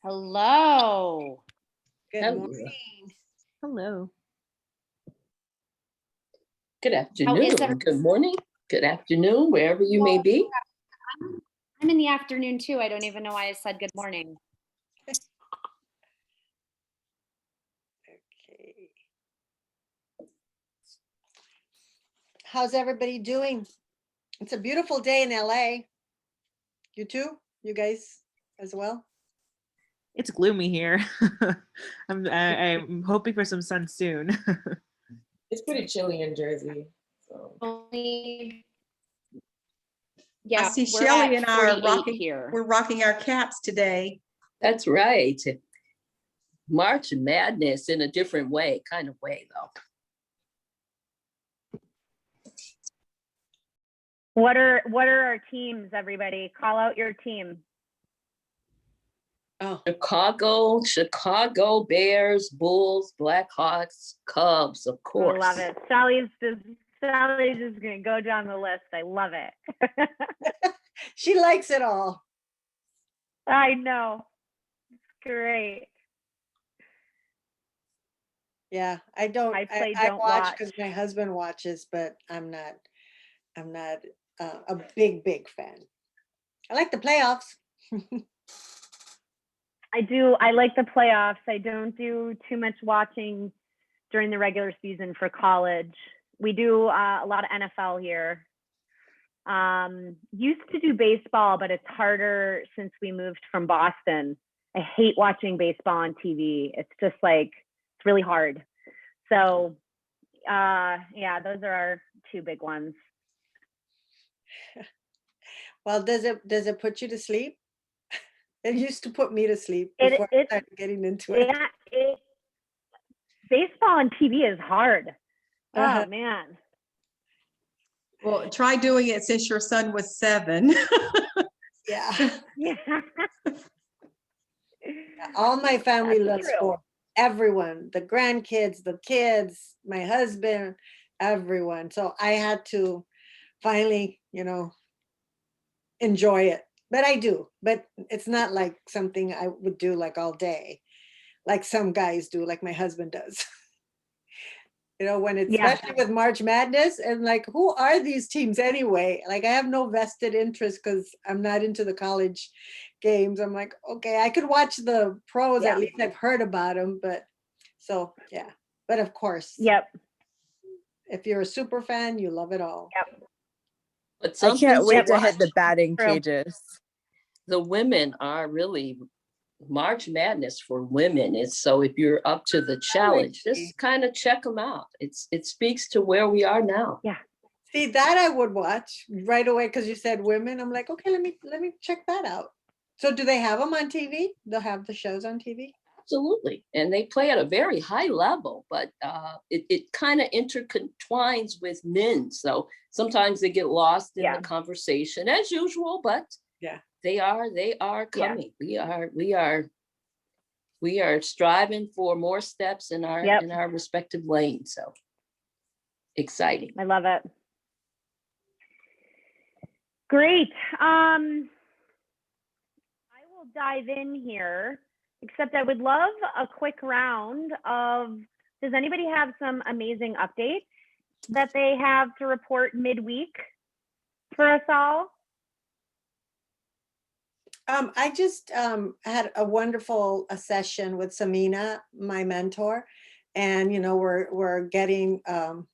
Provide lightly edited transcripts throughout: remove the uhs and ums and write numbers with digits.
Hello. Good Hello. morning. Hello. Good afternoon. Good morning. Good afternoon, wherever you may be. I'm in the afternoon too. I don't even know why I said good morning. Okay. How's everybody doing? It's a beautiful day in LA. You too? You guys as well? It's gloomy here. I'm hoping for some sun soon. It's pretty chilly in Jersey. So. Yeah, I see we're Shelly at and I are 48 rocking here. We're rocking our caps today. That's right. March Madness in a different way, kind of way, though. What are our teams, everybody? Call out your team. Oh, Chicago Bears, Bulls, Blackhawks, Cubs, of course. I love it. Sally's just gonna go down the list. I love it. she likes it all. I know. It's great. Yeah, I don't. I I watch because my husband watches, but I'm not a big fan. I like the playoffs. I do. I like the playoffs. I don't do too much watching during the regular season for college. We do a lot of NFL here. Used to do baseball, but it's harder since we moved from Boston. I hate watching baseball on TV. It's just like, it's really hard. So yeah, those are our two big ones. Well, does it put you to sleep? It used to put me to sleep before I started getting into it. Yeah, baseball on TV is hard. Oh man. Well, try doing it since your son was 7. Yeah. Yeah. All my family That's loves true. sports. Everyone, the grandkids, the kids, my husband, everyone. So I had to finally, enjoy it. But I do. But it's not like something I would do like all day, like some guys do, like my husband does. When it's especially with March Madness, and like, who are these teams anyway? Like, I have no vested interest because I'm not into the college games. I'm like, okay, I could watch the pros. At least I've heard about them. But so, yeah. But of course, if you're a super fan, you love it all. But I can't wait to hit the batting cages. The women are really March Madness for women. So if you're up to the challenge, just kind of check them out. It speaks to where we are now. Yeah. See, that I would watch right away because you said women. I'm like, okay, let me check that out. So do they have them on TV? They'll have the shows on TV? Absolutely. And they play at a very high level, but it kind of intertwines with men. So sometimes they get lost in the conversation as usual, but they are coming. We are striving for more steps in our respective lanes. So exciting. I love it. Great. I will dive in here, except I would love a quick round of, does anybody have some amazing updates that they have to report midweek for us all? I just had a wonderful session with Samina, my mentor, and we're getting a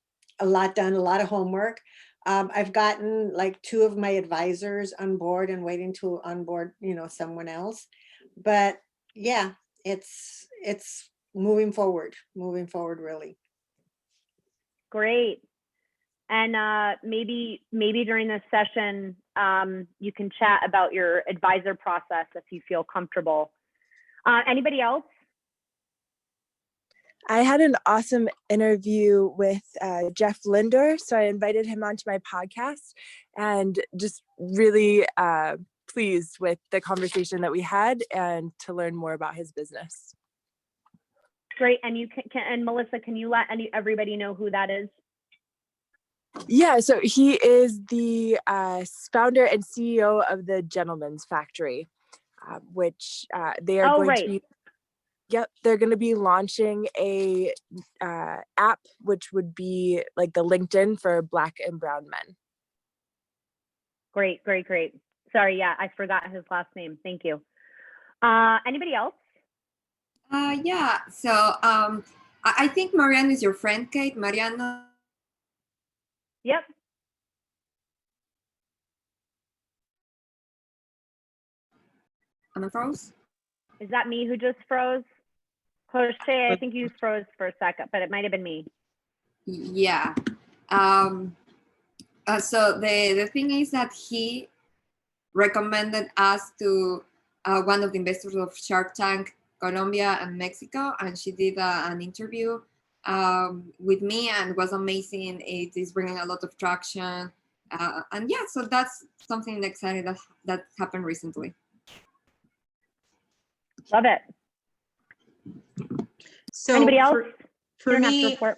lot done, a lot of homework. I've gotten like 2 of my advisors on board and waiting to onboard, someone else. But yeah, it's moving forward really. Great. And maybe during this session, you can chat about your advisor process if you feel comfortable. Anybody else? I had an awesome interview with Jeff Linder, so I invited him onto my podcast, and just really pleased with the conversation that we had and to learn more about his business. Great. And you and Melissa, can you let everybody know who that is? Yeah, so he is the founder and CEO of the Gentleman's Factory. which they are Oh, going right. to be. Yep, they're going to be launching a app, which would be like the LinkedIn for Black and brown men. Great, great, great. Sorry, yeah, I forgot his last name. Thank you. Anybody else? Yeah, so I think Mariana is your friend, Kate. Mariana. Yep. Am I froze? Is that me who just froze? Jose, I think you froze for a second, but it might have been me. Yeah. So the thing is that he recommended us to one of the investors of Shark Tank, Colombia and Mexico, and she did an interview with me, and it was amazing. It is bringing a lot of traction, and yeah, so that's something exciting that happened recently. Love it. So Anybody else? for You don't have to me, report.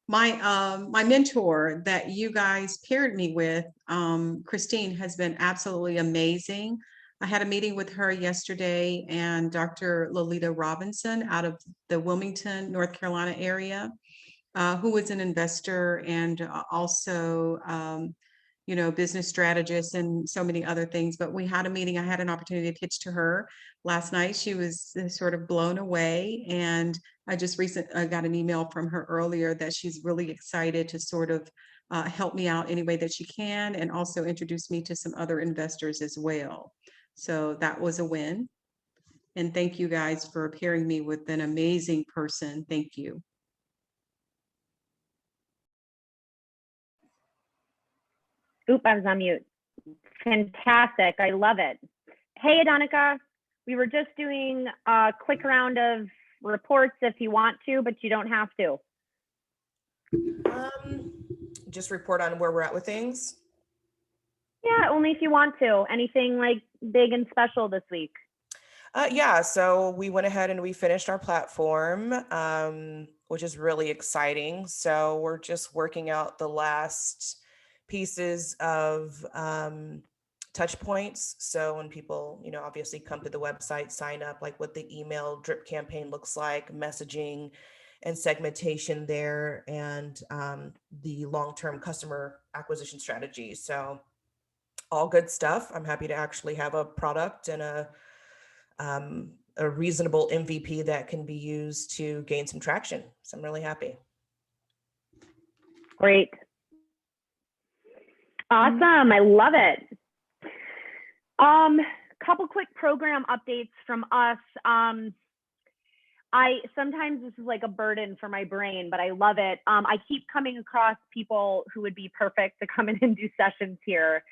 my mentor that you guys paired me with, Christine, has been absolutely amazing. I had a meeting with her yesterday, and Dr. Lolita Robinson out of the Wilmington, North Carolina area, who is an investor and also business strategist and so many other things. But we had a meeting. I had an opportunity to pitch to her last night. She was sort of blown away. And I just recently got an email from her earlier that she's really excited to sort of help me out any way that she can, and also introduce me to some other investors as well. So that was a win. And thank you guys for pairing me with an amazing person. Thank you. Oop, I was on mute. Fantastic. I love it. Hey, Adonica. We were just doing a quick round of reports if you want to, but you don't have to. Just report on where we're at with things. Yeah, only if you want to. Anything like big and special this week? Yeah, so we went ahead and we finished our platform, which is really exciting. So we're just working out the last pieces of touch points. So when people, obviously come to the website, sign up, like what the email drip campaign looks like, messaging and segmentation there, and the long-term customer acquisition strategy. So all good stuff. I'm happy to actually have a product and a reasonable MVP that can be used to gain some traction. So I'm really happy. Great. Awesome. I love it. Couple quick program updates from us. Sometimes this is like a burden for my brain, but I love it. I keep coming across people who would be perfect to come in and do sessions here.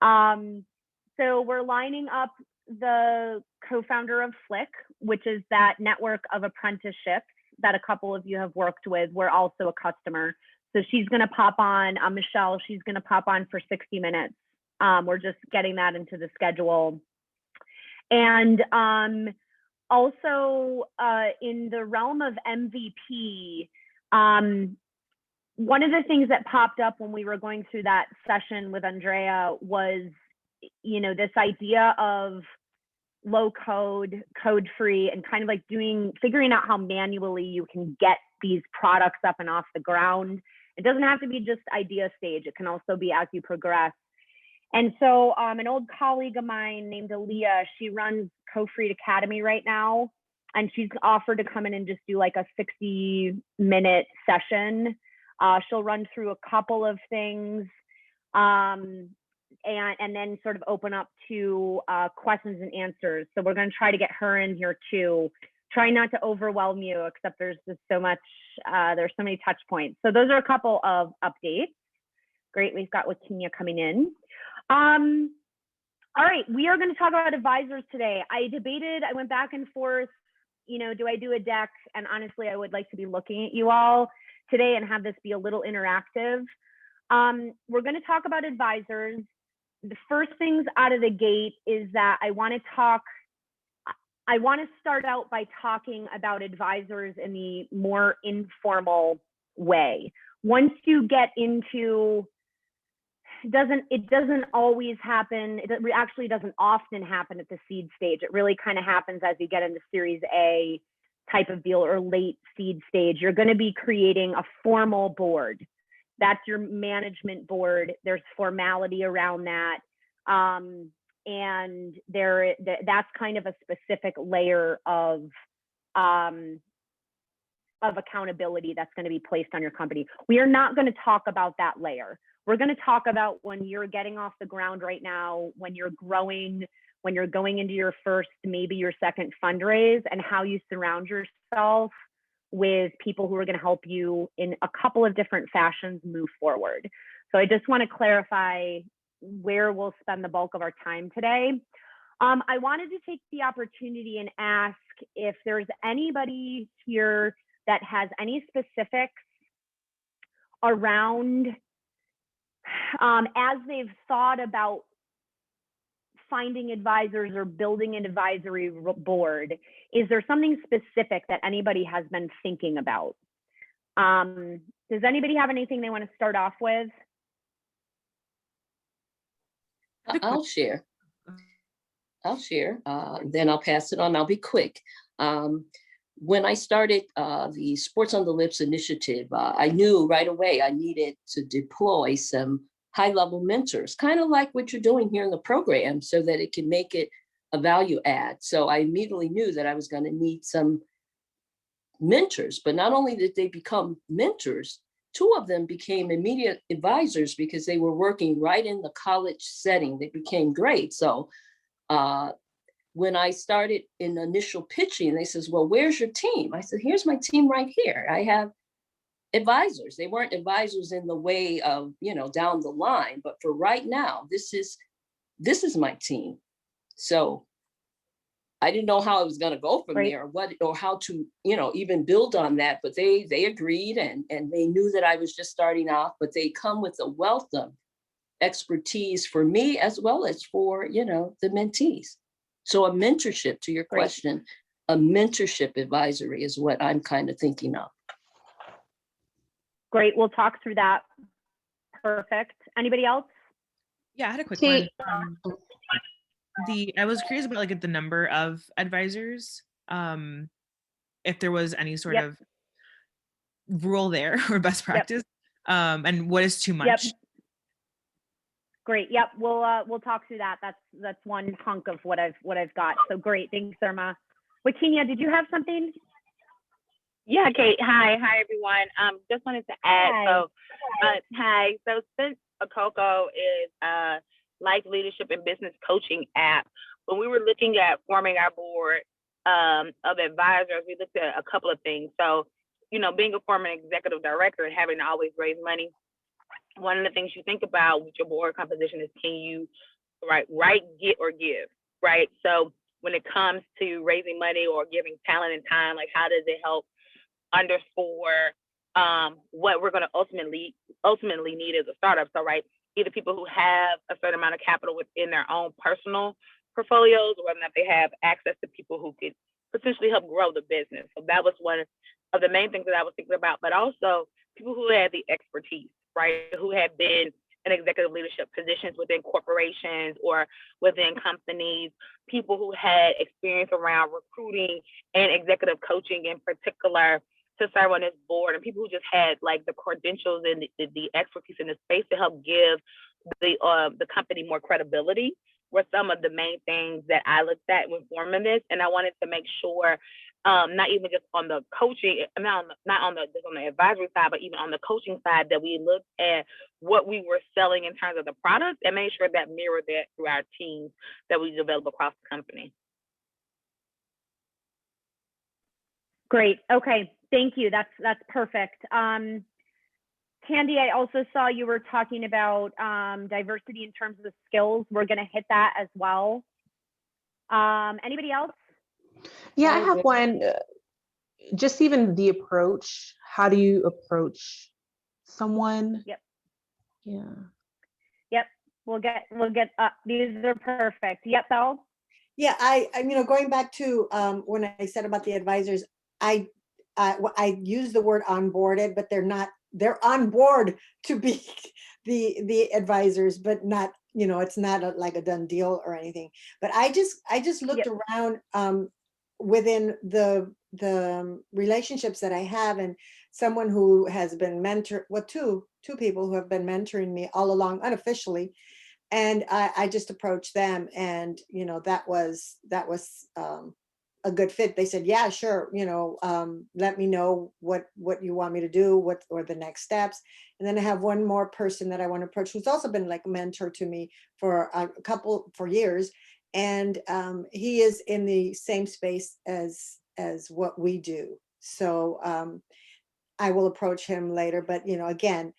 So we're lining up the co-founder of Flick, which is that network of apprenticeships that a couple of you have worked with. We're also a customer. So she's going to pop on, Michelle, she's going to pop on for 60 minutes. We're just getting that into the schedule. And also in the realm of MVP, one of the things that popped up when we were going through that session with Andrea was, this idea of low code, code free, and kind of like figuring out how manually you can get these products up and off the ground. It doesn't have to be just idea stage. It can also be as you progress. And so an old colleague of mine named Aaliyah, she runs Co-Freed Academy right now. And she's offered to come in and just do like a 60-minute session. She'll run through a couple of things and then sort of open up to questions and answers. So we're going to try to get her in here too. Try not to overwhelm you, except there's just so much, there's so many touch points. So those are a couple of updates. Great, we've got Wakinya coming in. All right, we are going to talk about advisors today. I went back and forth, do I do a deck? And honestly, I would like to be looking at you all today and have this be a little interactive. We're going to talk about advisors. The first things out of the gate is that I want to start out by talking about advisors in the more informal way. Once you get into it doesn't always happen. Actually doesn't often happen at the seed stage. It really kind of happens as you get into Series A type of deal or late seed stage. You're going to be creating a formal board. That's your management board. There's formality around that. And that's kind of a specific layer of accountability that's going to be placed on your company. We are not going to talk about that layer. We're going to talk about when you're getting off the ground right now, when you're growing, when you're going into your first, maybe your second fundraise, and how you surround yourself with people who are going to help you in a couple of different fashions move forward. So I just want to clarify where we'll spend the bulk of our time today. I wanted to take the opportunity and ask if there's anybody here that has any specifics around, as they've thought about finding advisors or building an advisory board, is there something specific that anybody has been thinking about? Does anybody have anything they want to start off with? I'll share. Then I'll pass it on. I'll be quick. When I started the Sports on the Lips initiative, I knew right away I needed to deploy some high-level mentors, kind of like what you're doing here in the program, so that it can make it a value add. So I immediately knew that I was going to need some mentors, but not only did they become mentors, 2 of them became immediate advisors because they were working right in the college setting. They became great. So when I started in initial pitching, they says, well, where's your team? I said, here's my team right here. I have advisors. They weren't advisors in the way of, down the line, but for right now, this is my team. So I didn't know how I was going to go from there, or how to, even build on that, but they agreed, and they knew that I was just starting off, but they come with a wealth of expertise for me as well as for, the mentees. So a mentorship, to your question, a mentorship advisory is what I'm kind of thinking of. Great, we'll talk through that. Perfect. Anybody else? Yeah, I had a quick one. I was curious about the number of advisors, if there was any sort of rule there or best practice, and what is too much. Great. Yep. We'll talk through that. That's one hunk of what I've got. So great. Thanks, Irma. Wakenia, did you have something? Yeah, Kate. Hi, everyone. Just wanted to add. Hi. So since ACOCO is a life leadership and business coaching app, when we were looking at forming our board of advisors, we looked at a couple of things. So, being a former executive director and having to always raise money, one of the things you think about with your board composition is, can you write, get, or give, right? So when it comes to raising money or giving talent and time, how does it help underscore what we're going to ultimately need as a startup? So, either people who have a certain amount of capital within their own personal portfolios, or whether or not they have access to people who could potentially help grow the business. So that was one of the main things that I was thinking about, but also people who had the expertise, who had been in executive leadership positions within corporations or within companies, people who had experience around recruiting and executive coaching in particular to serve on this board, and people who just had the credentials and the expertise in the space to help give the company more credibility were some of the main things that I looked at when forming this. And I wanted to make sure, not even just on the coaching, not on the advisory side, but even on the coaching side, that we looked at what we were selling in terms of the product and made sure that mirrored that through our teams that we develop across the company. Great. Okay. Thank you. That's perfect. Candy, I also saw you were talking about diversity in terms of the skills. We're going to hit that as well. Anybody else? Yeah, I have one. Just even the approach. How do you approach someone? Yep. Yeah. Yep. We'll get these are perfect. Yep, Belle? Yeah, I going back to when I said about the advisors, I use the word onboarded, but they're on board to be the advisors, but not, you know, it's not like a done deal or anything. But I just looked around within the relationships that I have, and someone who has been two people who have been mentoring me all along unofficially, and I just approached them, and you know, that was a good fit. They said, yeah, sure, you know, let me know what you want me to do, what or the next steps. And then I have one more person that I want to approach, who's also been like a mentor to me for for years, and he is in the same space as what we do. So I will approach him later. But you know, again,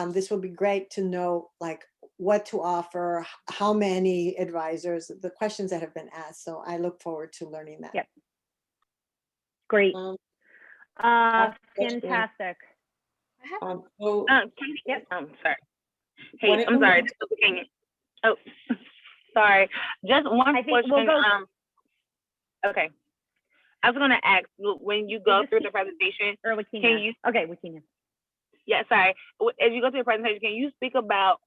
this will be great to know like what to offer, how many advisors, the questions that have been asked. So I look forward to learning that. Yep. Great. Question. Fantastic. So Yep. I'm sorry. Hey, when it I'm comes sorry. to- Oh, sorry. Just one I think question. we'll go. Okay. I was gonna ask, when you go through the presentation, Or Wakina. can you? Okay, Wakina. Yeah, sorry. As you go through the presentation, can you speak about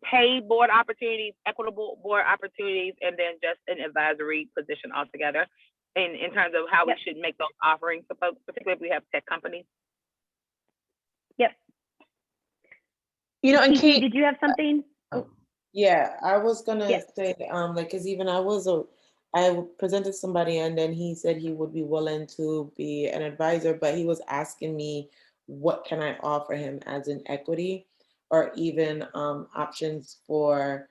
paid board opportunities, equitable board opportunities, and then just an advisory position altogether, in terms of how we should make those offerings to folks, particularly if we have tech companies? Yep. You know, and Kiki, Kate, did you have something? Yeah, I was gonna Yes. say, like, cause even I presented somebody and then he said he would be willing to be an advisor, but he was asking me what can I offer him as an equity, or even options for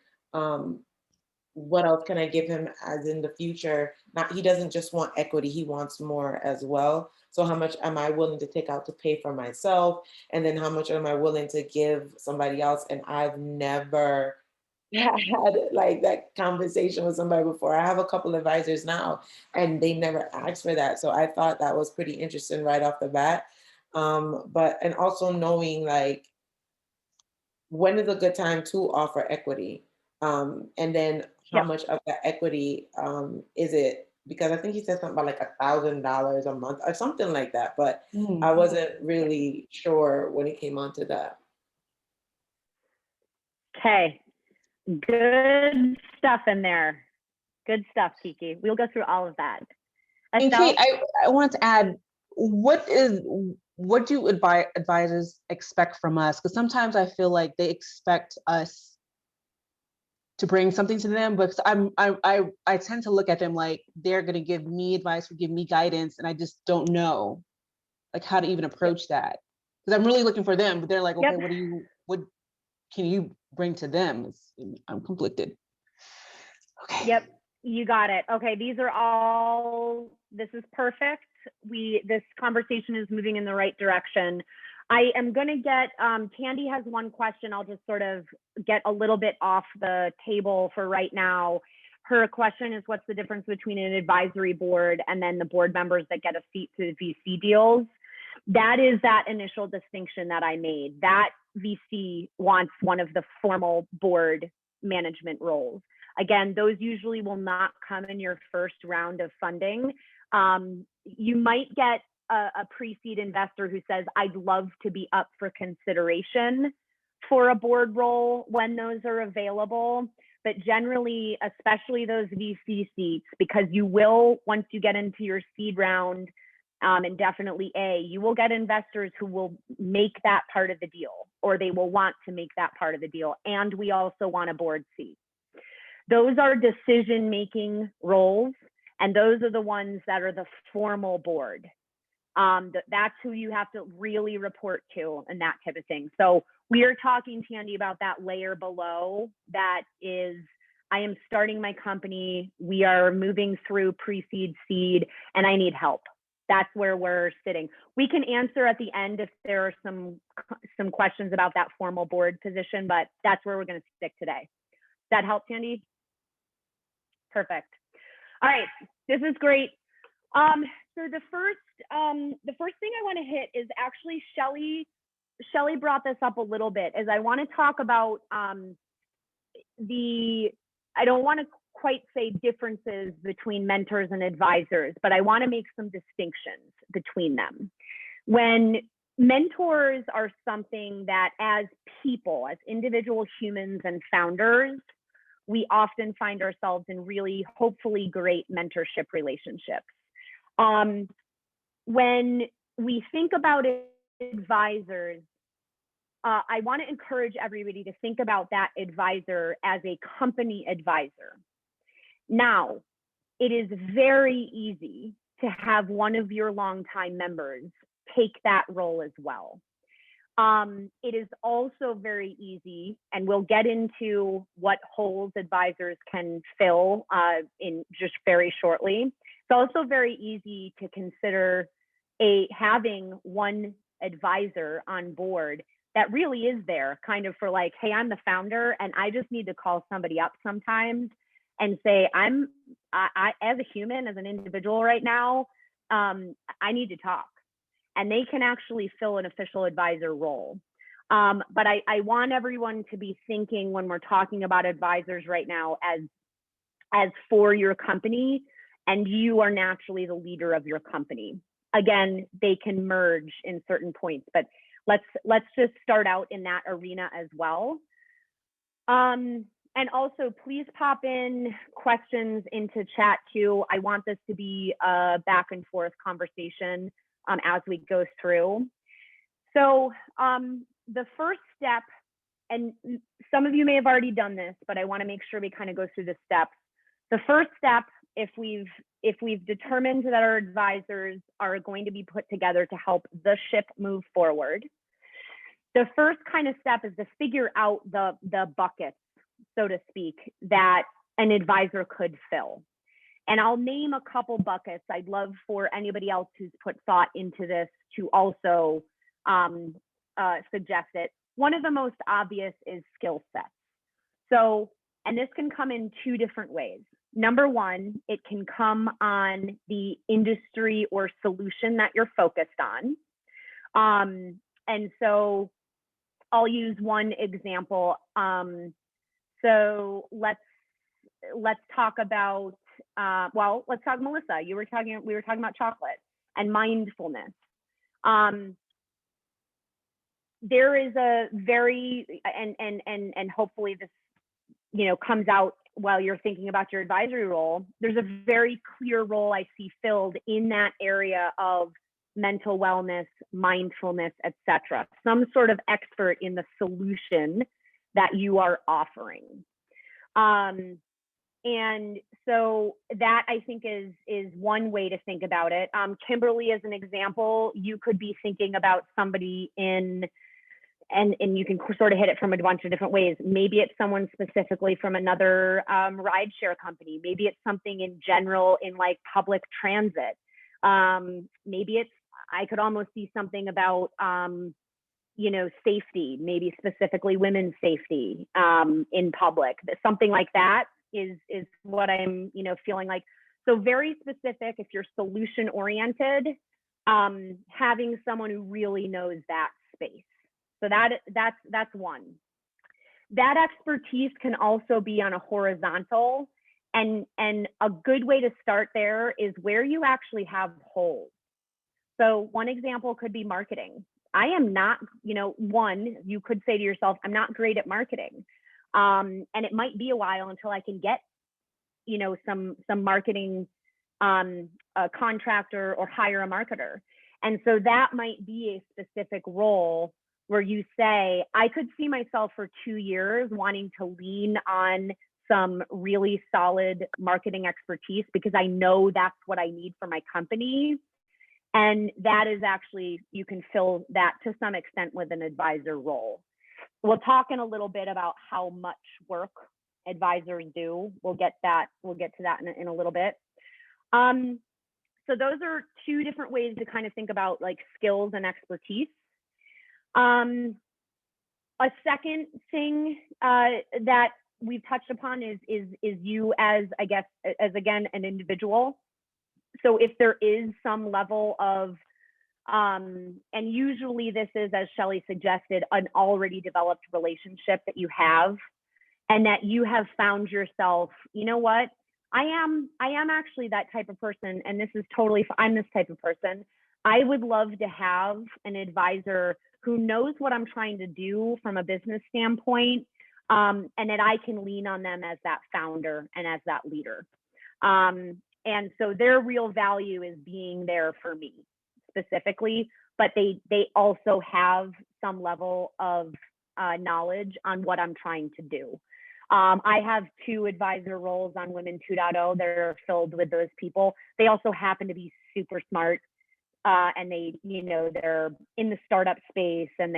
what else can I give him as in the future. Not, he doesn't just want equity, he wants more as well. So how much am I willing to take out to pay for myself? And then how much am I willing to give somebody else? And I've never had like that conversation with somebody before. I have a couple advisors now and they never asked for that. So I thought that was pretty interesting right off the bat. But and also knowing like when is a good time to offer equity? And then how much of that equity is it? Because I think he said something about like $1,000 a month or something like that, but I wasn't really sure when it came onto that. Okay. Good stuff in there. Good stuff, Kiki. We'll go through all of that. and Estelle? Kate, I wanted to add, what do advisors expect from us? Because sometimes I feel like they expect us to bring something to them, but I tend to look at them like they're going to give me advice or give me guidance, and I just don't know like how to even approach that, because I'm really looking for them, but they're like, okay, what can you bring to them? I'm conflicted. Okay. Yep, you got it. Okay, these are all, this is perfect. This conversation is moving in the right direction. I am going to get, Candy has one question. I'll just sort of get a little bit off the table for right now. Her question is, what's the difference between an advisory board and then the board members that get a seat to VC deals? That is that initial distinction that I made. That VC wants one of the formal board management roles. Again, those usually will not come in your first round of funding. You might get a pre-seed investor who says, I'd love to be up for consideration for a board role when those are available. But generally, especially those VC seats, because you will, once you get into your seed round, and definitely you will get investors who will make that part of the deal, or they will want to make that part of the deal. And we also want a board seat. Those are decision-making roles, and those are the ones that are the formal board. That's who you have to really report to and that type of thing. So we are talking, Tandy, about that layer below. That is, I am starting my company. We are moving through pre-seed, seed, and I need help. That's where we're sitting. We can answer at the end if there are some questions about that formal board position, but that's where we're going to stick today. Does that help, Tandy? Perfect. All right, this is great. So the first thing I want to hit is actually Shelly brought this up a little bit, is I want to talk about I don't want to quite say differences between mentors and advisors, but I want to make some distinctions between them. When mentors are something that as people, as individual humans and founders, we often find ourselves in really, hopefully, great mentorship relationships. When we think about advisors, I want to encourage everybody to think about that advisor as a company advisor. Now, it is very easy to have one of your longtime members take that role as well. It is also very easy, and we'll get into what holes advisors can fill in just very shortly. It's also very easy to consider having one advisor on board that really is there kind of for like, hey, I'm the founder and I just need to call somebody up sometimes and say, I as a human, as an individual right now, I need to talk. And they can actually fill an official advisor role. But I want everyone to be thinking when we're talking about advisors right now as for your company, and you are naturally the leader of your company. Again, they can merge in certain points, but let's just start out in that arena as well. And also, please pop in questions into chat too. I want this to be a back and forth conversation as we go through. So the first step, and some of you may have already done this, but I want to make sure we kind of go through the steps. The first step, if we've determined that our advisors are going to be put together to help the ship move forward, the first kind of step is to figure out the buckets, so to speak, that an advisor could fill. And I'll name a couple buckets. I'd love for anybody else who's put thought into this to also suggest it. One of the most obvious is skill sets. So, and this can come in two different ways. Number one, it can come on the industry or solution that you're focused on. And so I'll use one example. So let's talk about, let's talk, Melissa, we were talking about chocolate and mindfulness. There is a very, and hopefully this, comes out while you're thinking about your advisory role. There's a very clear role I see filled in that area of mental wellness, mindfulness, etc. Some sort of expert in the solution that you are offering. And so that I think is one way to think about it. Kimberly, as an example, you could be thinking about somebody and you can sort of hit it from a bunch of different ways. Maybe it's someone specifically from another rideshare company. Maybe it's something in general in like public transit. Maybe I could almost see something about, safety, maybe specifically women's safety in public. Something like that is what I'm, feeling like. So very specific, if you're solution oriented, having someone who really knows that space. So that's one. That expertise can also be on a horizontal, and a good way to start there is where you actually have holes. So one example could be marketing. I am not, you could say to yourself, I'm not great at marketing. And it might be a while until I can get, some marketing contractor or hire a marketer. And so that might be a specific role where you say, I could see myself for 2 years wanting to lean on some really solid marketing expertise because I know that's what I need for my company. And that is actually, you can fill that to some extent with an advisor role. We'll talk in a little bit about how much work advisors do. We'll get to that in a little bit. So those are two different ways to kind of think about like skills and expertise. A second thing that we've touched upon is you as, I guess, as again, an individual. So if there is some level of, and usually this is, as Shelley suggested, an already developed relationship that you have, and that you have found yourself, you know what, I am actually that type of person, and this is totally, I'm this type of person. I would love to have an advisor who knows what I'm trying to do from a business standpoint, and that I can lean on them as that founder and as that leader. And so their real value is being there for me specifically, but they also have some level of knowledge on what I'm trying to do. I have 2 advisor roles on Women 2.0 that are filled with those people. They also happen to be super smart, and they, you know, they're in the startup space, and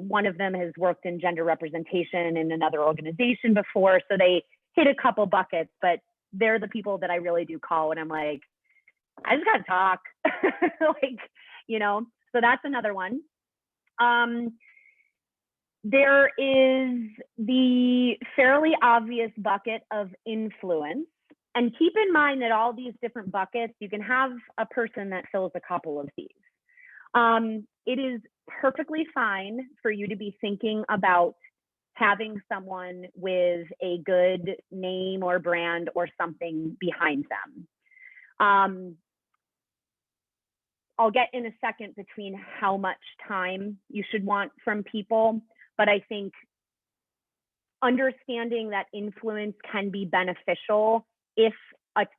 one of them has worked in gender representation in another organization before, so they hit a couple buckets, but they're the people that I really do call when I'm like, I just gotta talk, like, you know. So that's another one. There is the fairly obvious bucket of influence. And keep in mind that all these different buckets, you can have a person that fills a couple of these. It is perfectly fine for you to be thinking about having someone with a good name or brand or something behind them. I'll get in a second between how much time you should want from people, but I think understanding that influence can be beneficial if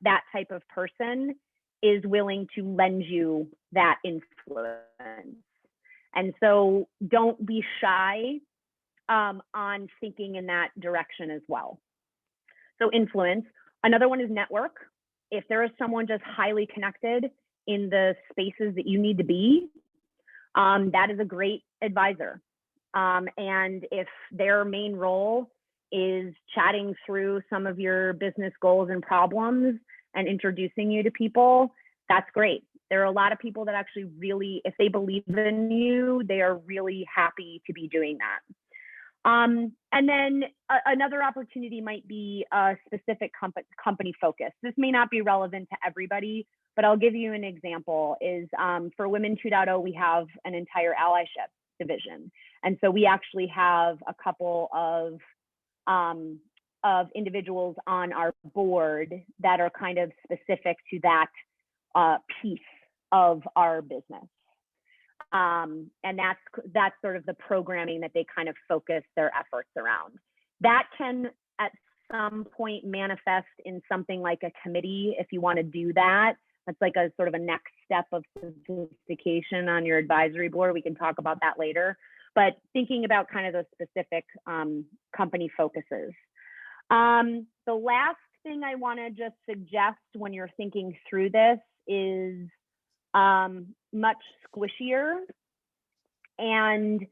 that type of person is willing to lend you that influence. And so don't be shy on thinking in that direction as well. So influence. Another one is network. If there is someone just highly connected in the spaces that you need to be, that is a great advisor. And if their main role is chatting through some of your business goals and problems and introducing you to people, that's great. There are a lot of people that actually really, if they believe in you, they are really happy to be doing that. And then another opportunity might be a specific company focus. This may not be relevant to everybody, but I'll give you an example. Is for Women 2.0, we have an entire allyship division. And so we actually have a couple of individuals on our board that are kind of specific to that piece of our business. And that's sort of the programming that they kind of focus their efforts around. That can at some point manifest in something like a committee if you want to do that. That's like a sort of a next step of sophistication on your advisory board. We can talk about that later. But thinking about kind of those specific company focuses. The last thing I want to just suggest when you're thinking through this is much squishier and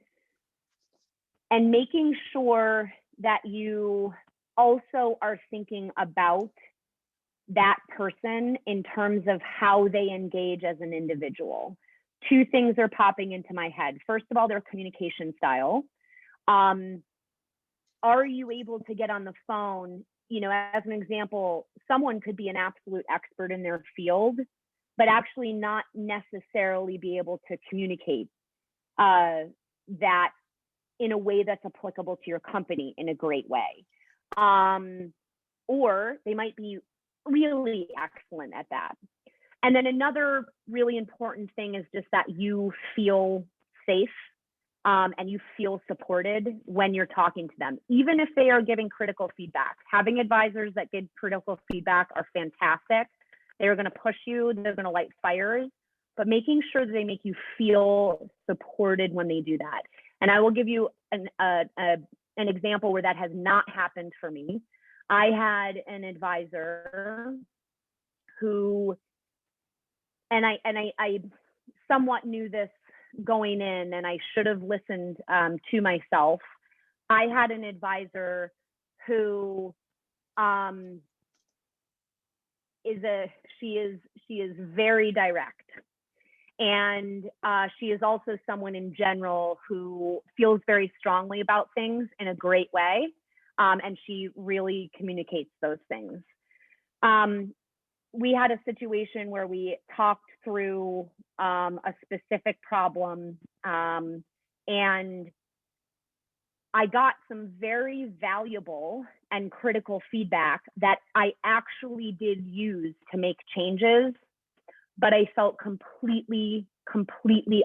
making sure that you also are thinking about that person in terms of how they engage as an individual. Two things are popping into my head. First of all, their communication style. Are you able to get on the phone? You know, as an example, someone could be an absolute expert in their field, but actually not necessarily be able to communicate that in a way that's applicable to your company in a great way. Or they might be really excellent at that. And then another really important thing is just that you feel safe and you feel supported when you're talking to them, even if they are giving critical feedback. Having advisors that give critical feedback are fantastic. They're going to push you, they're going to light fires, but making sure that they make you feel supported when they do that. And I will give you an example where that has not happened for me. I had an advisor who, and I somewhat knew this going in, and I should have listened to myself. I had an advisor who she is very direct, and she is also someone in general who feels very strongly about things in a great way, and she really communicates those things. We had a situation where we talked through a specific problem, and I got some very valuable and critical feedback that I actually did use to make changes but I felt completely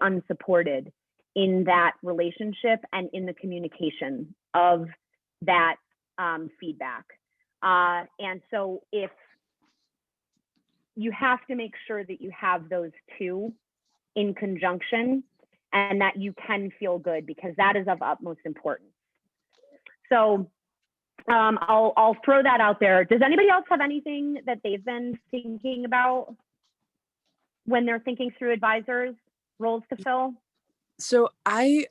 unsupported in that relationship and in the communication of that feedback. And so if you have to make sure that you have those two in conjunction and that you can feel good, because that is of utmost importance. So I'll throw that out there. Does anybody else have anything that they've been thinking about when they're thinking through advisors, roles to fill? So I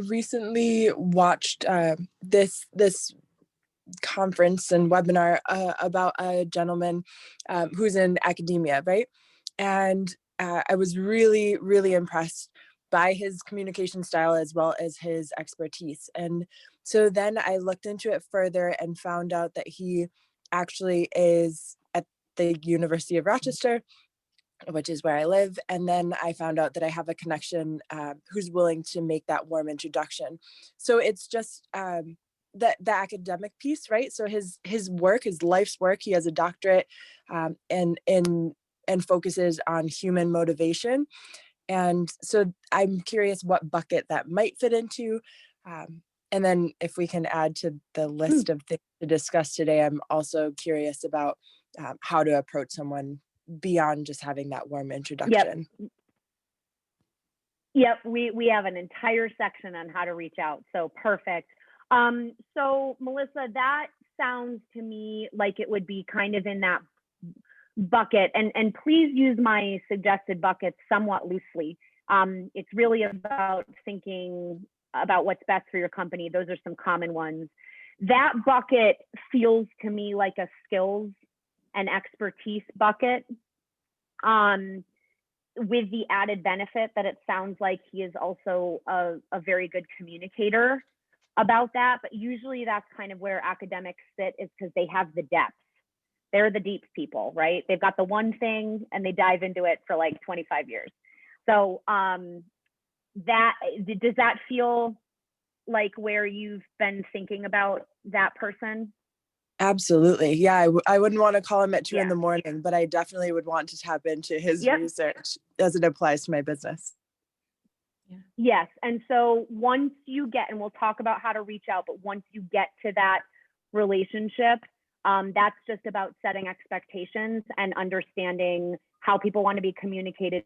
recently watched this conference and webinar about a gentleman who's in academia, right? And I was really, really impressed by his communication style as well as his expertise. And so then I looked into it further and found out that he actually is at the University of Rochester, which is where I live. And then I found out that I have a connection who's willing to make that warm introduction. So it's just the academic piece, right? So his work, his life's work, he has a doctorate and focuses on human motivation. And so I'm curious what bucket that might fit into. And then if we can add to the list of things to discuss today, I'm also curious about how to approach someone beyond just having that warm introduction. Yep, we have an entire section on how to reach out. So perfect. So Melissa, that sounds to me like it would be kind of in that bucket, and please use my suggested buckets somewhat loosely. It's really about thinking about what's best for your company. Those are some common ones. That bucket feels to me like a skills and expertise bucket, with the added benefit that it sounds like he is also a very good communicator about that. But usually that's kind of where academics sit, is because they have the depth. They're the deep people, right? They've got the one thing and they dive into it for like 25 years. So does that feel like where you've been thinking about that person? Absolutely. Yeah, I wouldn't want to call him at 2 in the morning, but I definitely would want to tap into his research as it applies to my business. Yes. And so once you get, and we'll talk about how to reach out, but once you get to that relationship, that's just about setting expectations and understanding how people want to be communicated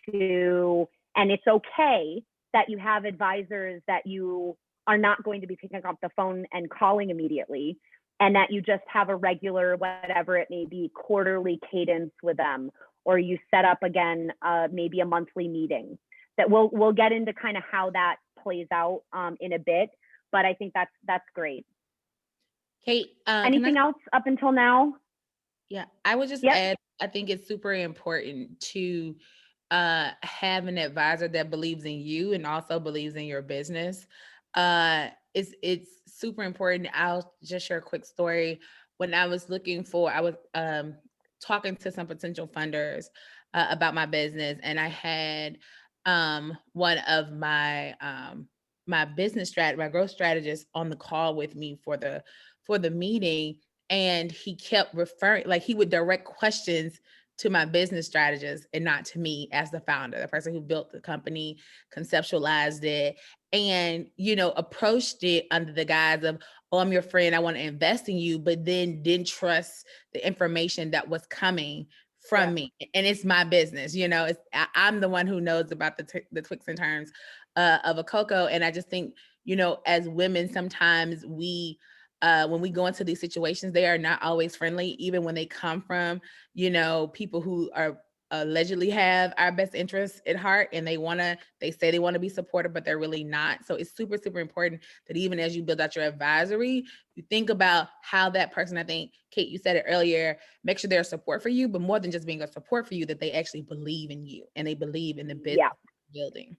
to. And it's okay that you have advisors that you are not going to be picking up the phone and calling immediately, and that you just have a regular, whatever it may be, quarterly cadence with them, or you set up again, maybe a monthly meeting. That we'll get into kind of how that plays out in a bit, but I think that's great. Kate, anything else up until now? Yeah, I would just add, I think it's super important to have an advisor that believes in you and also believes in your business. It's super important. I'll just share a quick story. When I was I was talking to some potential funders about my business, and I had one of my my growth strategist on the call with me for the meeting, and he kept referring, like he would direct questions to my business strategist and not to me as the founder, the person who built the company, conceptualized it, and, approached it under the guise of, oh, I'm your friend, I want to invest in you, but then didn't trust the information that was coming from me. And it's my business, I'm the one who knows about the twists and turns of a cocoa. And I just think, as women, sometimes when we go into these situations, they are not always friendly, even when they come from, people who are allegedly have our best interests at heart, and they say they want to be supportive, but they're really not. So it's super, super important that even as you build out your advisory, you think about how that person, I think, Kate, you said it earlier, make sure they're a support for you, but more than just being a support for you, that they actually believe in you and they believe in the business building.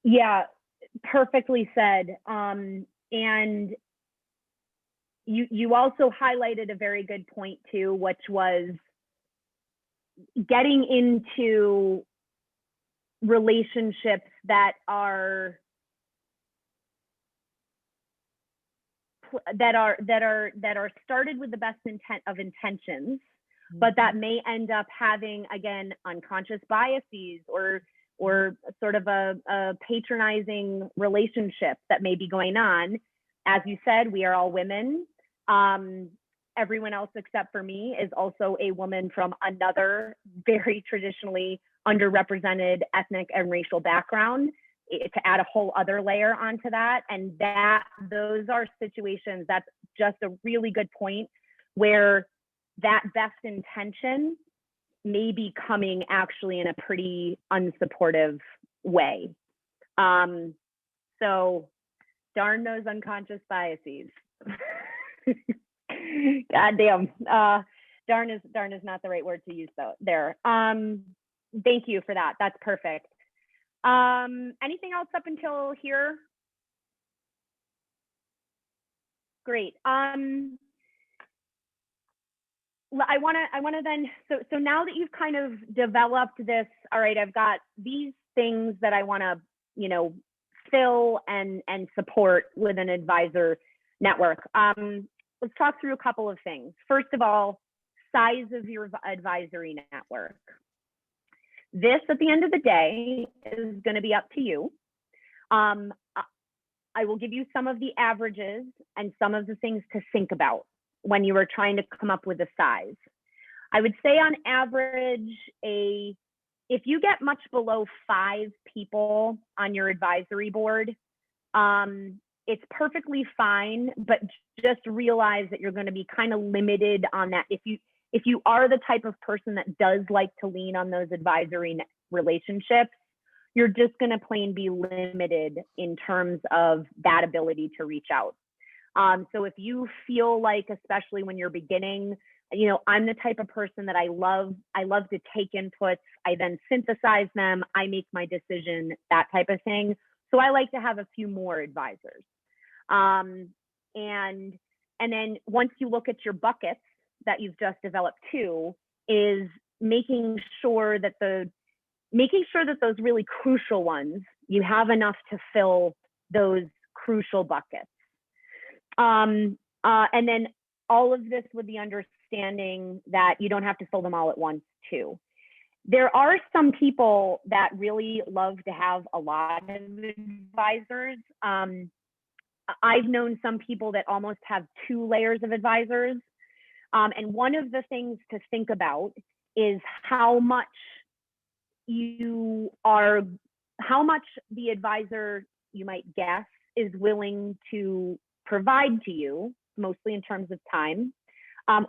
Yeah, perfectly said. And you also highlighted a very good point too, which was getting into relationships that are started with the best intent of intentions, but that may end up having, again, unconscious biases or sort of a patronizing relationship that may be going on. As you said, we are all women. Everyone else except for me is also a woman from another very traditionally underrepresented ethnic and racial background, to add a whole other layer onto that. And those are situations, that's just a really good point, where that best intention may be coming actually in a pretty unsupportive way. So darn those unconscious biases. God damn. Darn is not the right word to use though there. Thank you for that. That's perfect. Anything else up until here? Great. I want to then, so now that you've kind of developed this, all right, I've got these things that I want to, fill and support with an advisor network. Let's talk through a couple of things. First of all, size of your advisory network. This, at the end of the day, is going to be up to you. I will give you some of the averages and some of the things to think about when you are trying to come up with a size. I would say on average, if you get much below 5 people on your advisory board, it's perfectly fine, but just realize that you're going to be kind of limited on that. If you are the type of person that does like to lean on those advisory relationships, you're just going to plain be limited in terms of that ability to reach out. So if you feel like, especially when you're beginning, I'm the type of person that I love to take inputs. I then synthesize them. I make my decision, that type of thing. So I like to have a few more advisors. And then once you look at your buckets that you've just developed too, is making sure that those really crucial ones, you have enough to fill those crucial buckets. And then all of this with the understanding that you don't have to fill them all at once too. There are some people that really love to have a lot of advisors. I've known some people that almost have 2 layers of advisors. And one of the things to think about is how much the advisor, you might guess, is willing to provide to you, mostly in terms of time,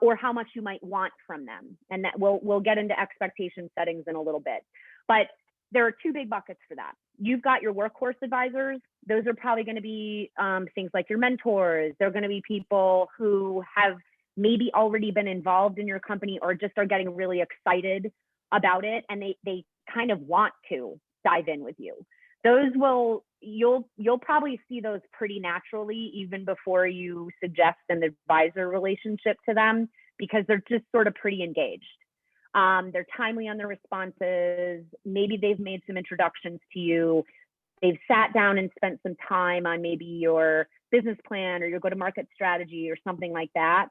or how much you might want from them. And that we'll get into expectation settings in a little bit. But there are 2 big buckets for that. You've got your workhorse advisors. Those are probably going to be things like your mentors. They're going to be people who have maybe already been involved in your company or just are getting really excited about it, and they kind of want to dive in with you. Those you'll probably see those pretty naturally even before you suggest an advisor relationship to them, because they're just sort of pretty engaged. They're timely on their responses. Maybe they've made some introductions to you. They've sat down and spent some time on maybe your business plan or your go-to-market strategy or something like that.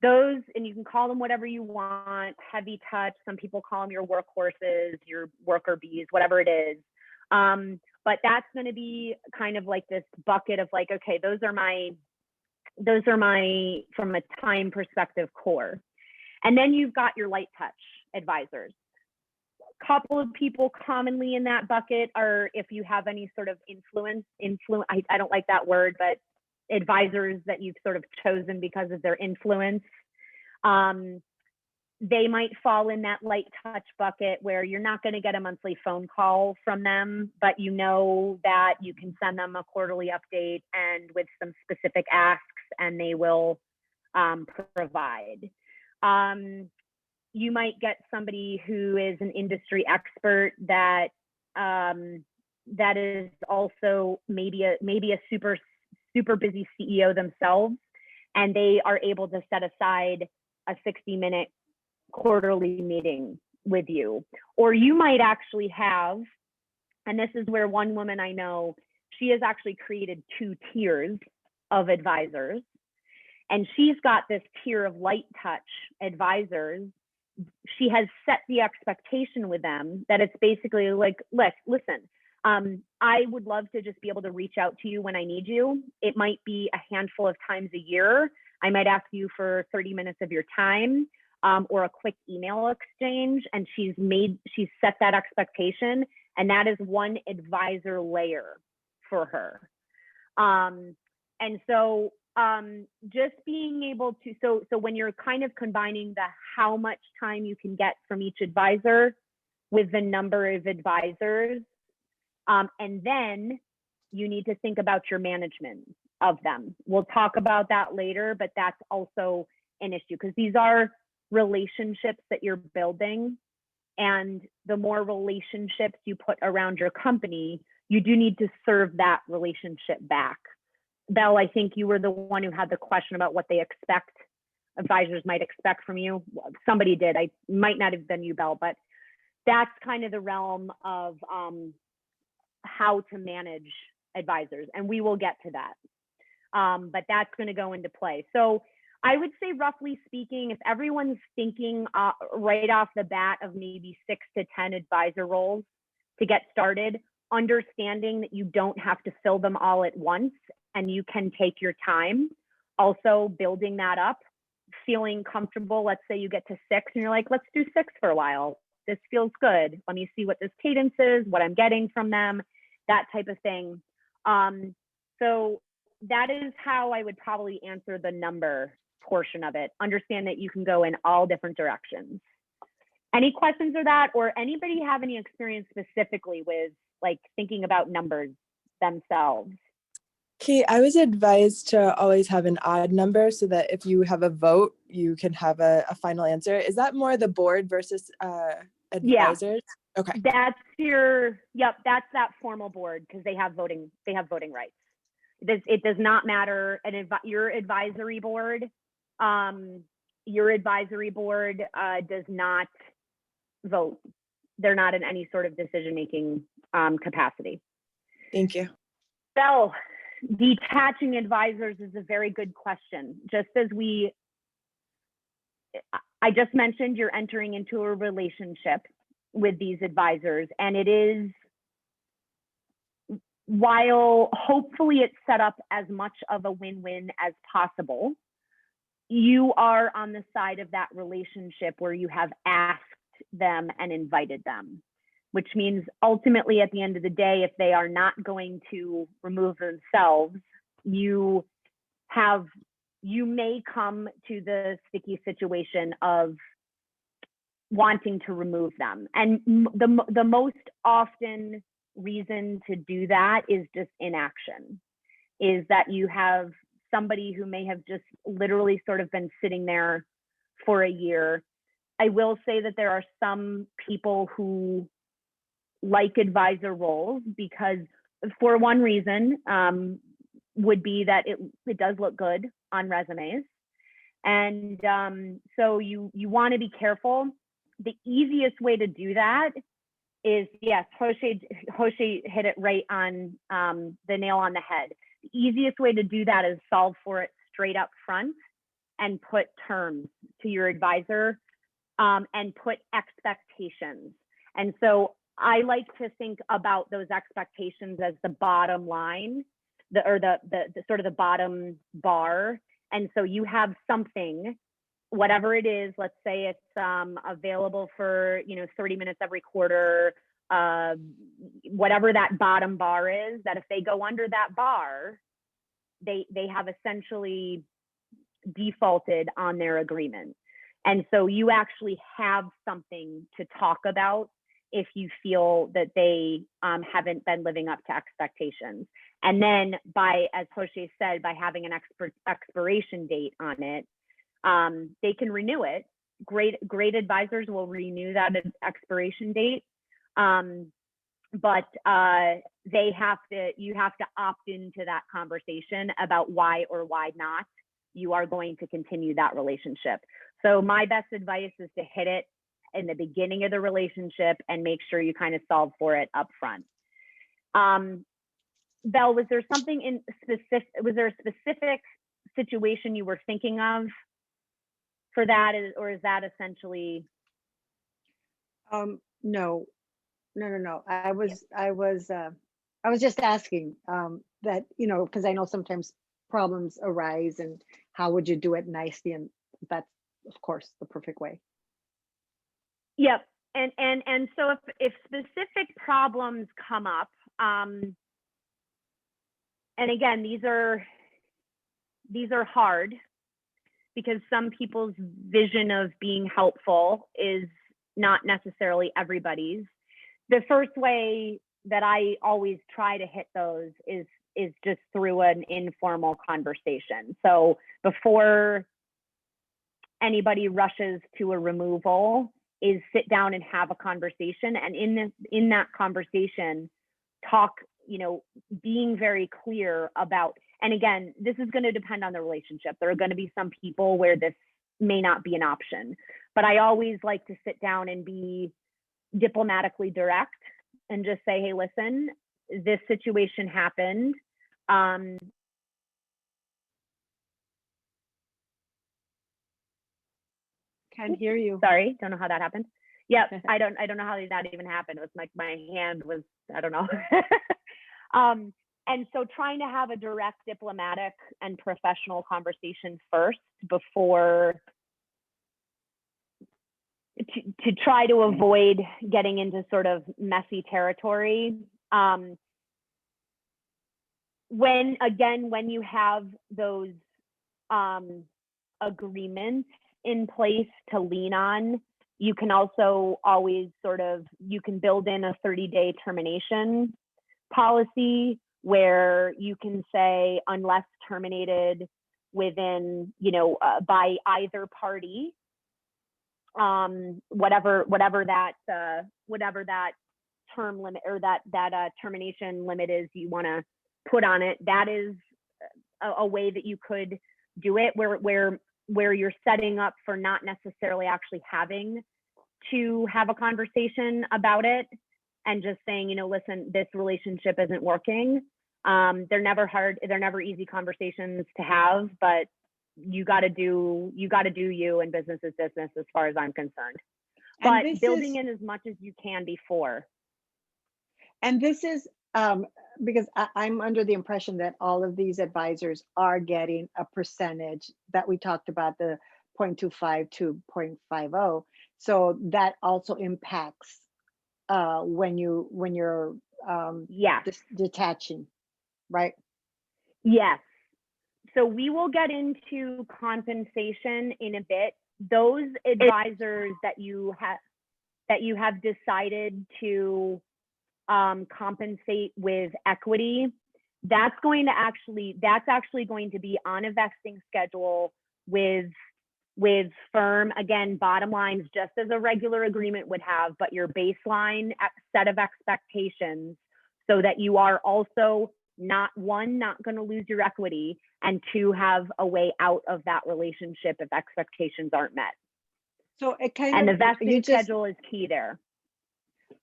Those, and you can call them whatever you want, heavy touch. Some people call them your workhorses, your worker bees, whatever it is. But that's going to be kind of like this bucket of like, okay, those are my, from a time perspective, core. And then you've got your light touch advisors. A couple of people commonly in that bucket are, if you have any sort of influence, I don't like that word, but advisors that you've sort of chosen because of their influence. They might fall in that light touch bucket where you're not going to get a monthly phone call from them, but you know that you can send them a quarterly update and with some specific asks, and they will provide. You might get somebody who is an industry expert that is also maybe a super busy CEO themselves, and they are able to set aside a 60-minute quarterly meeting with you. Or you might actually have, and this is where one woman I know, she has actually created 2 tiers of advisors. And she's got this tier of light touch advisors she has set the expectation with them that it's basically like, listen, I would love to just be able to reach out to you when I need you. It might be a handful of times a year. I might ask you for 30 minutes of your time, or a quick email exchange. And she's set that expectation. And that is one advisor layer for her. And so just being able to, so when you're kind of combining the how much time you can get from each advisor with the number of advisors, and then you need to think about your management of them. We'll talk about that later, but that's also an issue because these are relationships that you're building. And the more relationships you put around your company, you do need to serve that relationship back. Belle, I think you were the one who had the question about what they expect, advisors might expect from you. Somebody did. I might not have been you, Belle, but that's kind of the realm of how to manage advisors. And we will get to that. But that's going to go into play. So I would say, roughly speaking, if everyone's thinking right off the bat of maybe 6 to 10 advisor roles to get started, understanding that you don't have to fill them all at once and you can take your time. Also building that up, feeling comfortable. Let's say you get to 6 and you're like, let's do 6 for a while. This feels good. Let me see what this cadence is, what I'm getting from them, that type of thing. So that is how I would probably answer the number portion of it. Understand that you can go in all different directions. Any questions or that, or anybody have any experience specifically with like thinking about numbers themselves? Kate, I was advised to always have an odd number so that if you have a vote, you can have a final answer. Is that more the board versus advisors? Yeah. Okay. That's that's that formal board because they have voting rights. It does not matter. Your advisory board does not vote. They're not in any sort of decision-making capacity. Thank you. So, detaching advisors is a very good question. Just as I just mentioned, you're entering into a relationship with these advisors, and it is, while hopefully it's set up as much of a win-win as possible, you are on the side of that relationship where you have asked them and invited them, which means ultimately at the end of the day, if they are not going to remove themselves, you may come to the sticky situation of wanting to remove them. And the most often reason to do that is just inaction, is that you have somebody who may have just literally sort of been sitting there for a year. I will say that there are some people who like advisor roles because, for one reason, would be that it does look good on resumes. And so you want to be careful. The easiest way to do that is, yes, Jose hit it right on the nail on the head. The easiest way to do that is solve for it straight up front and put terms to your advisor and put expectations. And so I like to think about those expectations as the bottom line, the sort of the bottom bar. And so you have something, whatever it is, let's say it's available for 30 minutes every quarter, whatever that bottom bar is, that if they go under that bar, they have essentially defaulted on their agreement. And so you actually have something to talk about if you feel that they haven't been living up to expectations. And then as Jose said, by having an expiration date on it, they can renew it. Great advisors will renew that expiration date. But you have to opt into that conversation about why or why not you are going to continue that relationship. So my best advice is to hit it in the beginning of the relationship and make sure you kind of solve for it up front. Belle, was there a specific situation you were thinking of for that, or is that essentially No, no. I was just asking, that, because I know sometimes problems arise and how would you do it nicely? And that's, of course, the perfect way. Yep. And so if specific problems come up, and again, these are hard because some people's vision of being helpful is not necessarily everybody's. The first way that I always try to hit those is just through an informal conversation. So before anybody rushes to a removal, is sit down and have a conversation, and in that conversation talk, being very clear about, and again, this is going to depend on the relationship. There are going to be some people where this may not be an option, but I always like to sit down and be diplomatically direct and just say, hey, listen, this situation happened. Can't hear you. Sorry, don't know how that happened. Yeah, I don't know how that even happened. It was like my hand was, I don't know. And so trying to have a direct, diplomatic, and professional conversation first before to try to avoid getting into sort of messy territory. When you have those agreements in place to lean on, you can also always you can build in a 30-day termination policy where you can say, unless terminated within, by either party, whatever that term limit or that termination limit is you want to put on it. That is a way that you could do it where you're setting up for not necessarily actually having to have a conversation about it and just saying, listen, this relationship isn't working. They're never easy conversations to have, but you got to do you, and business is business as far as I'm concerned. But building in as much as you can before. And this is because I'm under the impression that all of these advisors are getting a percentage that we talked about, the 0.25 to 0.50. So that also impacts when you're detaching, right? Yes. So we will get into compensation in a bit. Those advisors that you have decided to compensate with equity, that's actually going to be on a vesting schedule with firm. Again, bottom lines, just as a regular agreement would have, but your baseline set of expectations so that you are also not going to lose your equity, and two, have a way out of that relationship if expectations aren't met. So the vesting schedule is key there.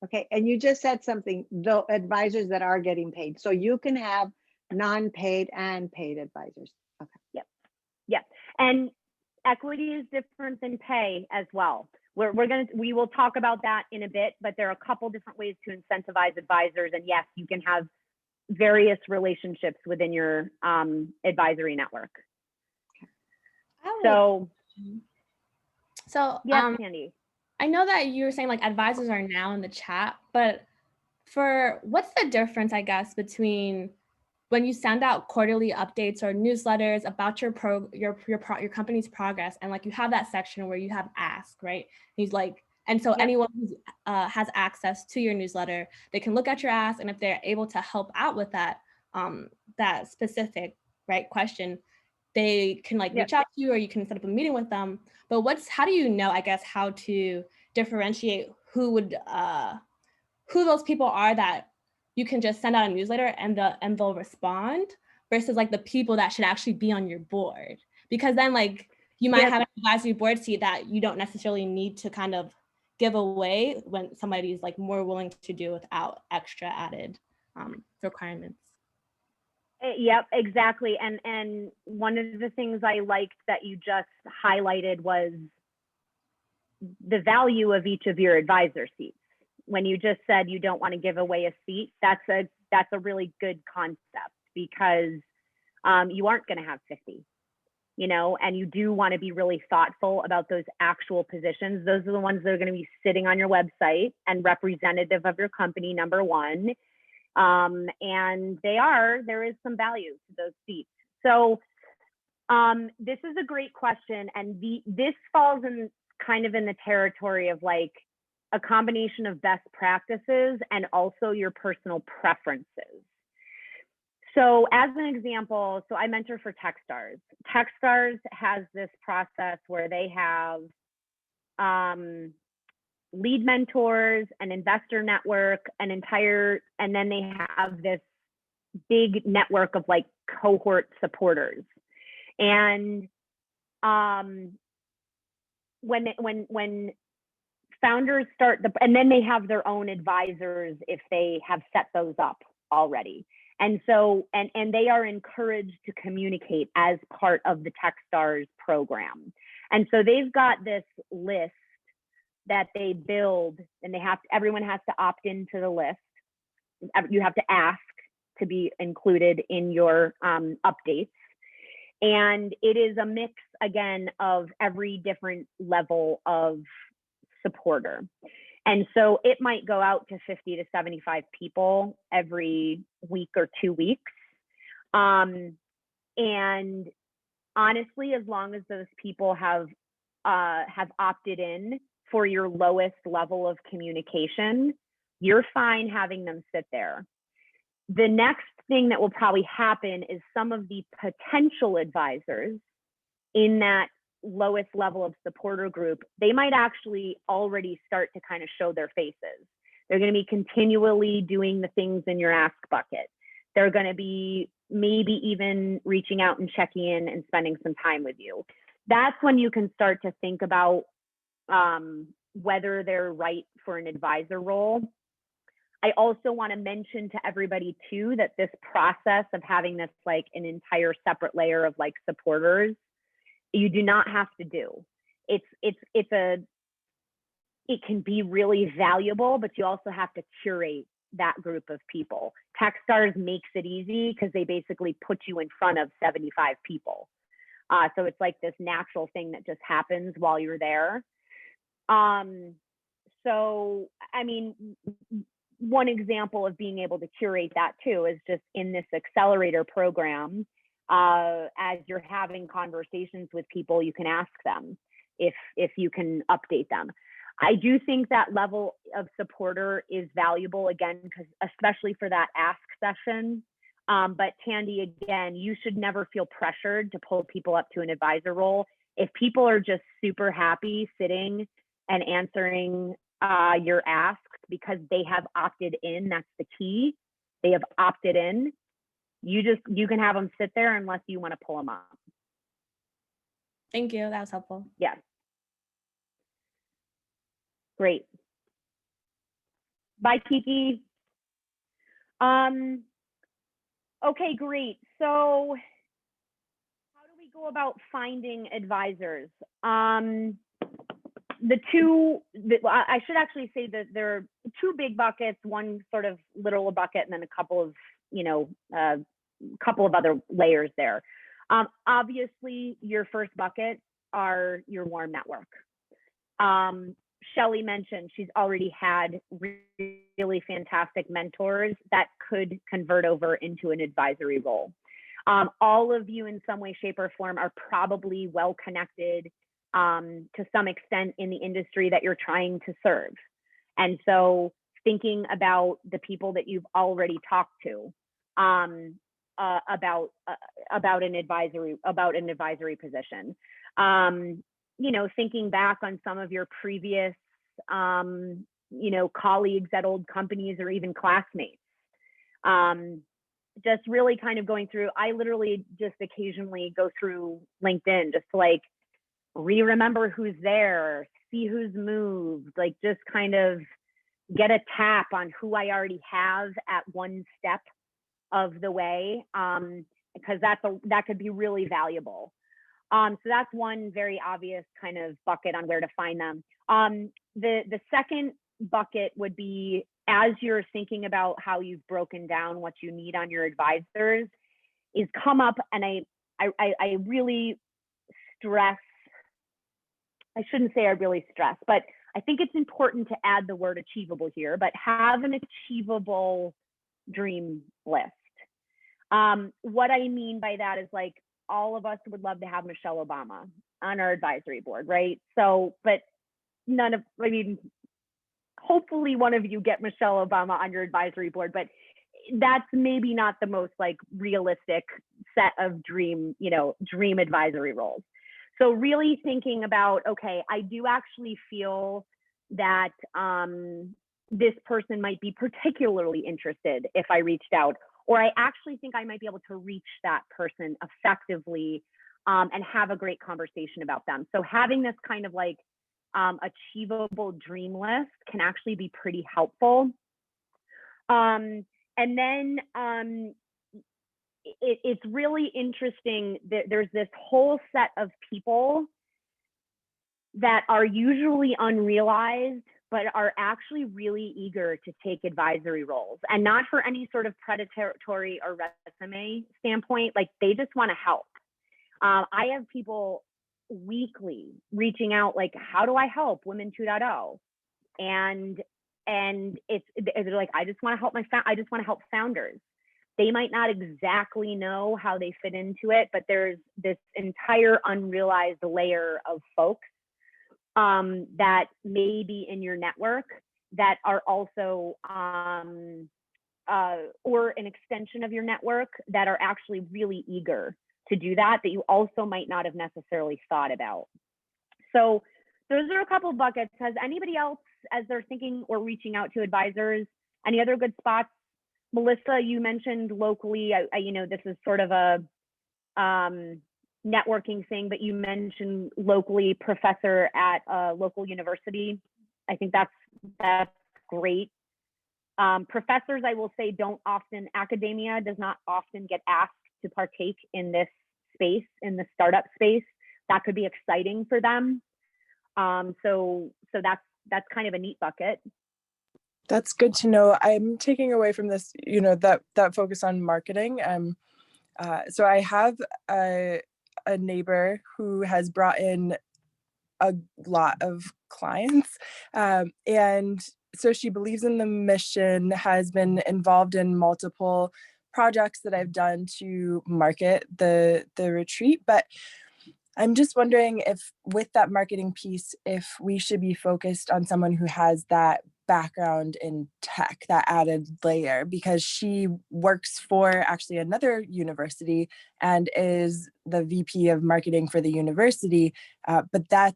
Okay, and you just said something, the advisors that are getting paid. So you can have non-paid and paid advisors. Okay. Yep. And equity is different than pay as well. We will talk about that in a bit, but there are a couple different ways to incentivize advisors. And yes, you can have various relationships within your advisory network. So yes, Candy. I know that you were saying like advisors are now in the chat, but what's the difference, I guess, between when you send out quarterly updates or newsletters about your company's progress, and like you have that section where you have ask, right? And so anyone who has access to your newsletter, they can look at your ask, and if they're able to help out with that specific question, they can reach out to you, or you can set up a meeting with them. But how do you know, I guess, how to differentiate who those people are that you can just send out a newsletter and they'll respond, versus the people that should actually be on your board? Because then you might have an advisory board seat that you don't necessarily need to kind of give away when somebody's more willing to do without extra added requirements. Yep, exactly. And one of the things I liked that you just highlighted was the value of each of your advisor seats. When you just said you don't want to give away a seat, that's a really good concept, because you aren't going to have 50, you know, and you do want to be really thoughtful about those actual positions. Those are the ones that are going to be sitting on your website and representative of your company, number one. And there is some value to those seats. So this is a great question. And this falls in kind of in the territory of like a combination of best practices and also your personal preferences. So as an example, so I mentor for Techstars. Techstars has this process where they have lead mentors, an investor network, and then they have this big network of like cohort supporters. And when founders start and then they have their own advisors if they have set those up already. And so, and they are encouraged to communicate as part of the Techstars program. And so they've got this list that they build, and everyone has to opt into the list. You have to ask to be included in your updates. And it is a mix, again, of every different level of supporter. And so it might go out to 50 to 75 people every week or 2 weeks. And honestly, as long as those people have opted in for your lowest level of communication, you're fine having them sit there. The next thing that will probably happen is some of the potential advisors in that lowest level of supporter group, they might actually already start to kind of show their faces. They're going to be continually doing the things in your ask bucket. They're going to be maybe even reaching out and checking in and spending some time with you. That's when you can start to think about whether they're right for an advisor role. I also want to mention to everybody too that this process of having this like an entire separate layer of like supporters, you do not have to do. It can be really valuable, but you also have to curate that group of people. Techstars makes it easy because they basically put you in front of 75 people. So it's like this natural thing that just happens while you're there. So, I mean, one example of being able to curate that too is just in this accelerator program, as you're having conversations with people, you can ask them if you can update them. I do think that level of supporter is valuable, again, because especially for that ask session. But Tandy, again, you should never feel pressured to pull people up to an advisor role. If people are just super happy sitting and answering your asks because they have opted in, that's the key. They have opted in. You can have them sit there unless you want to pull them up. Thank you. That was helpful. Yeah. Great. Bye, Kiki. Okay, great. So how do we go about finding advisors? I should actually say that there are two big buckets, one sort of little bucket, and then a couple of, couple of other layers there. Obviously, your first bucket are your warm network. Shelly mentioned she's already had really fantastic mentors that could convert over into an advisory role. All of you in some way, shape, or form are probably well connected to some extent in the industry that you're trying to serve. And so thinking about the people that you've already talked to about an advisory position. Thinking back on some of your previous, colleagues at old companies or even classmates. Just really kind of going through, I literally just occasionally go through LinkedIn just to like remember who's there, see who's moved, like just kind of get a tap on who I already have at one step of the way, because that could be really valuable. So that's one very obvious kind of bucket on where to find them. The second bucket would be, as you're thinking about how you've broken down what you need on your advisors, is come up, and I really stress, I shouldn't say I really stress, but I think it's important to add the word achievable here, but have an achievable dream list. What I mean by that is, like, all of us would love to have Michelle Obama on our advisory board, right? So, but hopefully one of you get Michelle Obama on your advisory board, but that's maybe not the most like realistic set of dream advisory roles. So really thinking about, okay, I do actually feel that this person might be particularly interested if I reached out, or I actually think I might be able to reach that person effectively and have a great conversation about them. So having this kind of like achievable dream list can actually be pretty helpful. And then it's really interesting that there's this whole set of people that are usually unrealized, but are actually really eager to take advisory roles, and not for any sort of predatory or resume standpoint. Like, they just want to help. I have people weekly reaching out, like, how do I help Women 2.0? And they're like, I just want to help I just want to help founders. They might not exactly know how they fit into it, but there's this entire unrealized layer of folks that may be in your network that are also, or an extension of your network, that are actually really eager to do that you also might not have necessarily thought about. So those are a couple of buckets. Has anybody else, as they're thinking or reaching out to advisors, any other good spots? Melissa, you mentioned locally, this is sort of a networking thing, but you mentioned locally professor at a local university. I think that's great. Professors, I will say, academia does not often get asked to partake in this space, in the startup space. That could be exciting for them. So that's kind of a neat bucket. That's good to know. I'm taking away from this, that focus on marketing. So I have a neighbor who has brought in a lot of clients. And so she believes in the mission, has been involved in multiple projects that I've done to market the retreat. But I'm just wondering if, with that marketing piece, if we should be focused on someone who has that background in tech, that added layer, because she works for actually another university and is the VP of marketing for the university. But that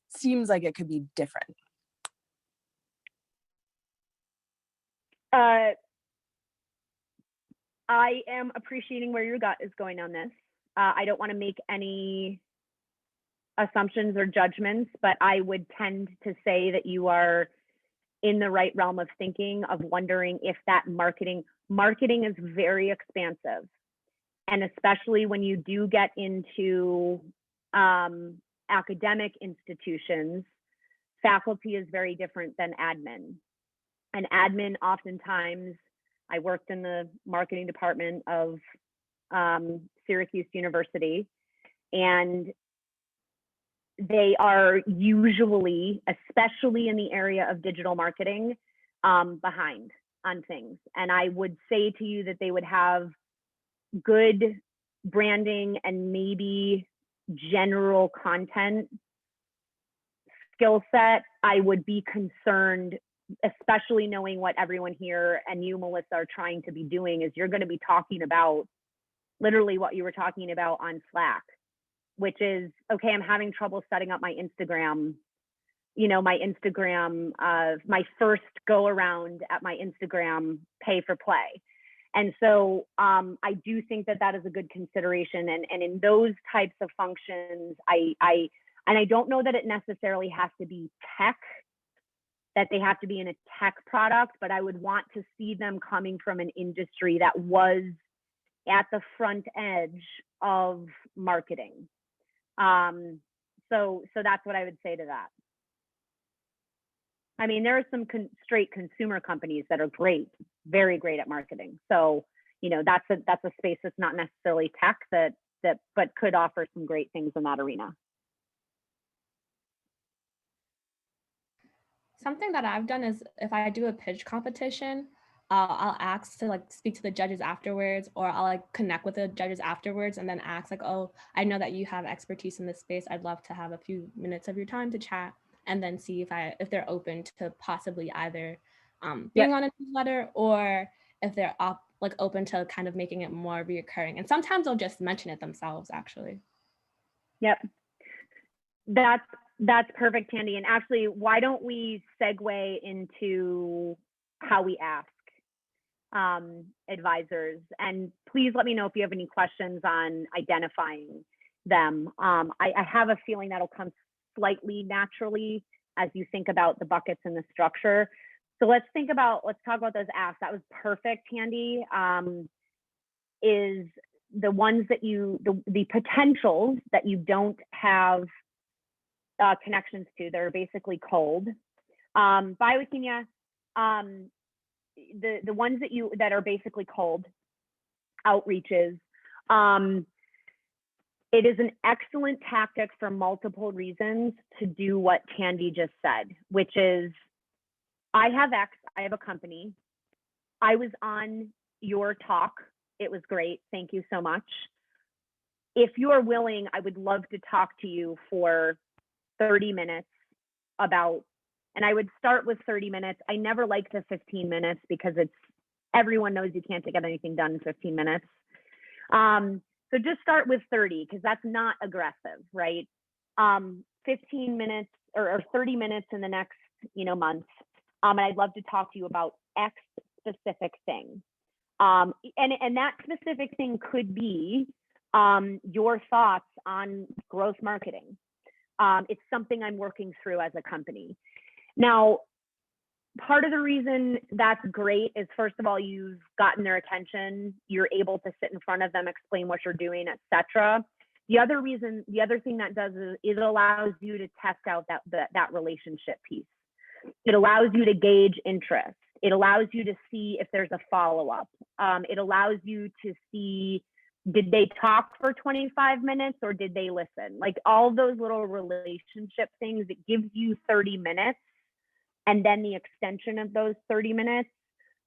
seems like it could be different. I am appreciating where your gut is going on this. I don't want to make any assumptions or judgments, but I would tend to say that you are in the right realm of thinking, of wondering if that marketing is very expansive. And especially when you do get into academic institutions, faculty is very different than admin. And admin, oftentimes, I worked in the marketing department of Syracuse University, and they are usually, especially in the area of digital marketing, behind on things. And I would say to you that they would have good branding and maybe general content skill set. I would be concerned, especially knowing what everyone here and you, Melissa, are trying to be doing, is you're going to be talking about literally what you were talking about on Slack, which is, okay, I'm having trouble setting up my Instagram, my first go around at my Instagram pay for play. And so I do think that is a good consideration. And in those types of functions, I don't know that it necessarily has to be tech, that they have to be in a tech product, but I would want to see them coming from an industry that was at the front edge of marketing. So that's what I would say to that. I mean, there are some straight consumer companies that are great, very great at marketing. So, you know, that's a space that's not necessarily tech but could offer some great things in that arena. Something that I've done is if I do a pitch competition, I'll ask to like speak to the judges afterwards, or I'll like connect with the judges afterwards and then ask like, oh, I know that you have expertise in this space. I'd love to have a few minutes of your time to chat, and then see if they're open to possibly either being on a newsletter, or if they're open to kind of making it more reoccurring. And sometimes they'll just mention it themselves, actually. Yep. That's perfect, Tandy. And actually, why don't we segue into how we ask advisors? And please let me know if you have any questions on identifying them. I have a feeling that'll come slightly naturally as you think about the buckets and the structure. So let's talk about those asks. That was perfect, Tandy. Is the ones that the potentials that you don't have connections to, they're basically cold. Bioleukemia, the ones that are basically cold outreaches, it is an excellent tactic for multiple reasons to do what Tandy just said, which is, I have a company. I was on your talk. It was great. Thank you so much. If you are willing, I would love to talk to you for 30 minutes about, and I would start with 30 minutes. I never like the 15 minutes because everyone knows you can't get anything done in 15 minutes. So just start with 30 because that's not aggressive, right? 15 minutes or 30 minutes in the next, month. And I'd love to talk to you about X specific thing. And that specific thing could be your thoughts on growth marketing. It's something I'm working through as a company. Now, part of the reason that's great is, first of all, you've gotten their attention. You're able to sit in front of them, explain what you're doing, etc. The other thing that does is it allows you to test out that relationship piece. It allows you to gauge interest. It allows you to see if there's a follow-up. It allows you to see, did they talk for 25 minutes or did they listen? Like all those little relationship things, it gives you 30 minutes and then the extension of those 30 minutes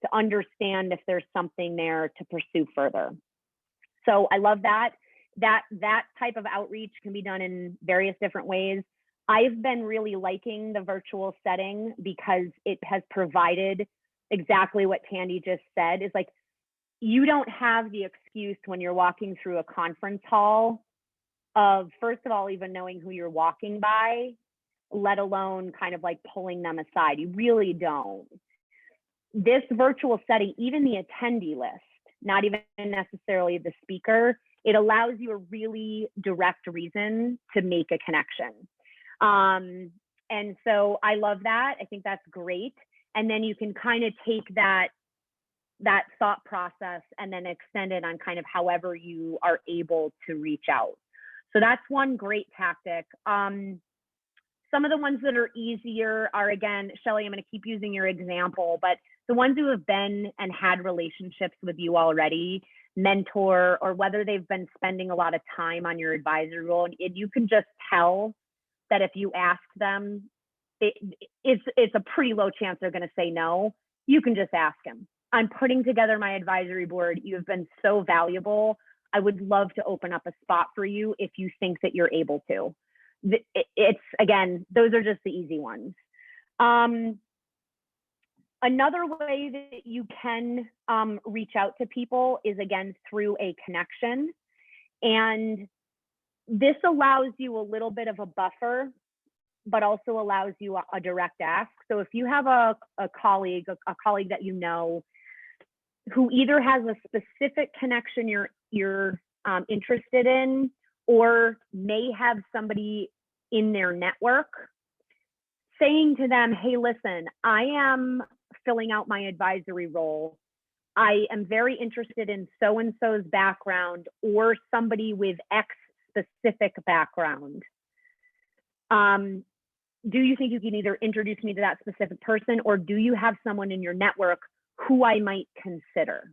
to understand if there's something there to pursue further. So I love that. That type of outreach can be done in various different ways. I've been really liking the virtual setting because it has provided exactly what Tandy just said. Is like, you don't have the excuse when you're walking through a conference hall of, first of all, even knowing who you're walking by, let alone kind of like pulling them aside. You really don't. This virtual setting, even the attendee list, not even necessarily the speaker, it allows you a really direct reason to make a connection. And so I love that. I think that's great. And then you can kind of take that thought process and then extend it on kind of however you are able to reach out. So that's one great tactic. Some of the ones that are easier are, again, Shelly, I'm going to keep using your example, but the ones who have been and had relationships with you already, mentor, or whether they've been spending a lot of time on your advisory role, and you can just tell that if you ask them, it's a pretty low chance they're going to say no. You can just ask them. I'm putting together my advisory board. You have been so valuable. I would love to open up a spot for you if you think that you're able to. It's, again, those are just the easy ones. Another way that you can reach out to people is, again, through a connection. And this allows you a little bit of a buffer, but also allows you a direct ask. So if you have a colleague that you know who either has a specific connection you're interested in, or may have somebody in their network, saying to them, hey, listen, I am filling out my advisory role. I am very interested in so-and-so's background or somebody with X specific background. Do you think you can either introduce me to that specific person, or do you have someone in your network who I might consider?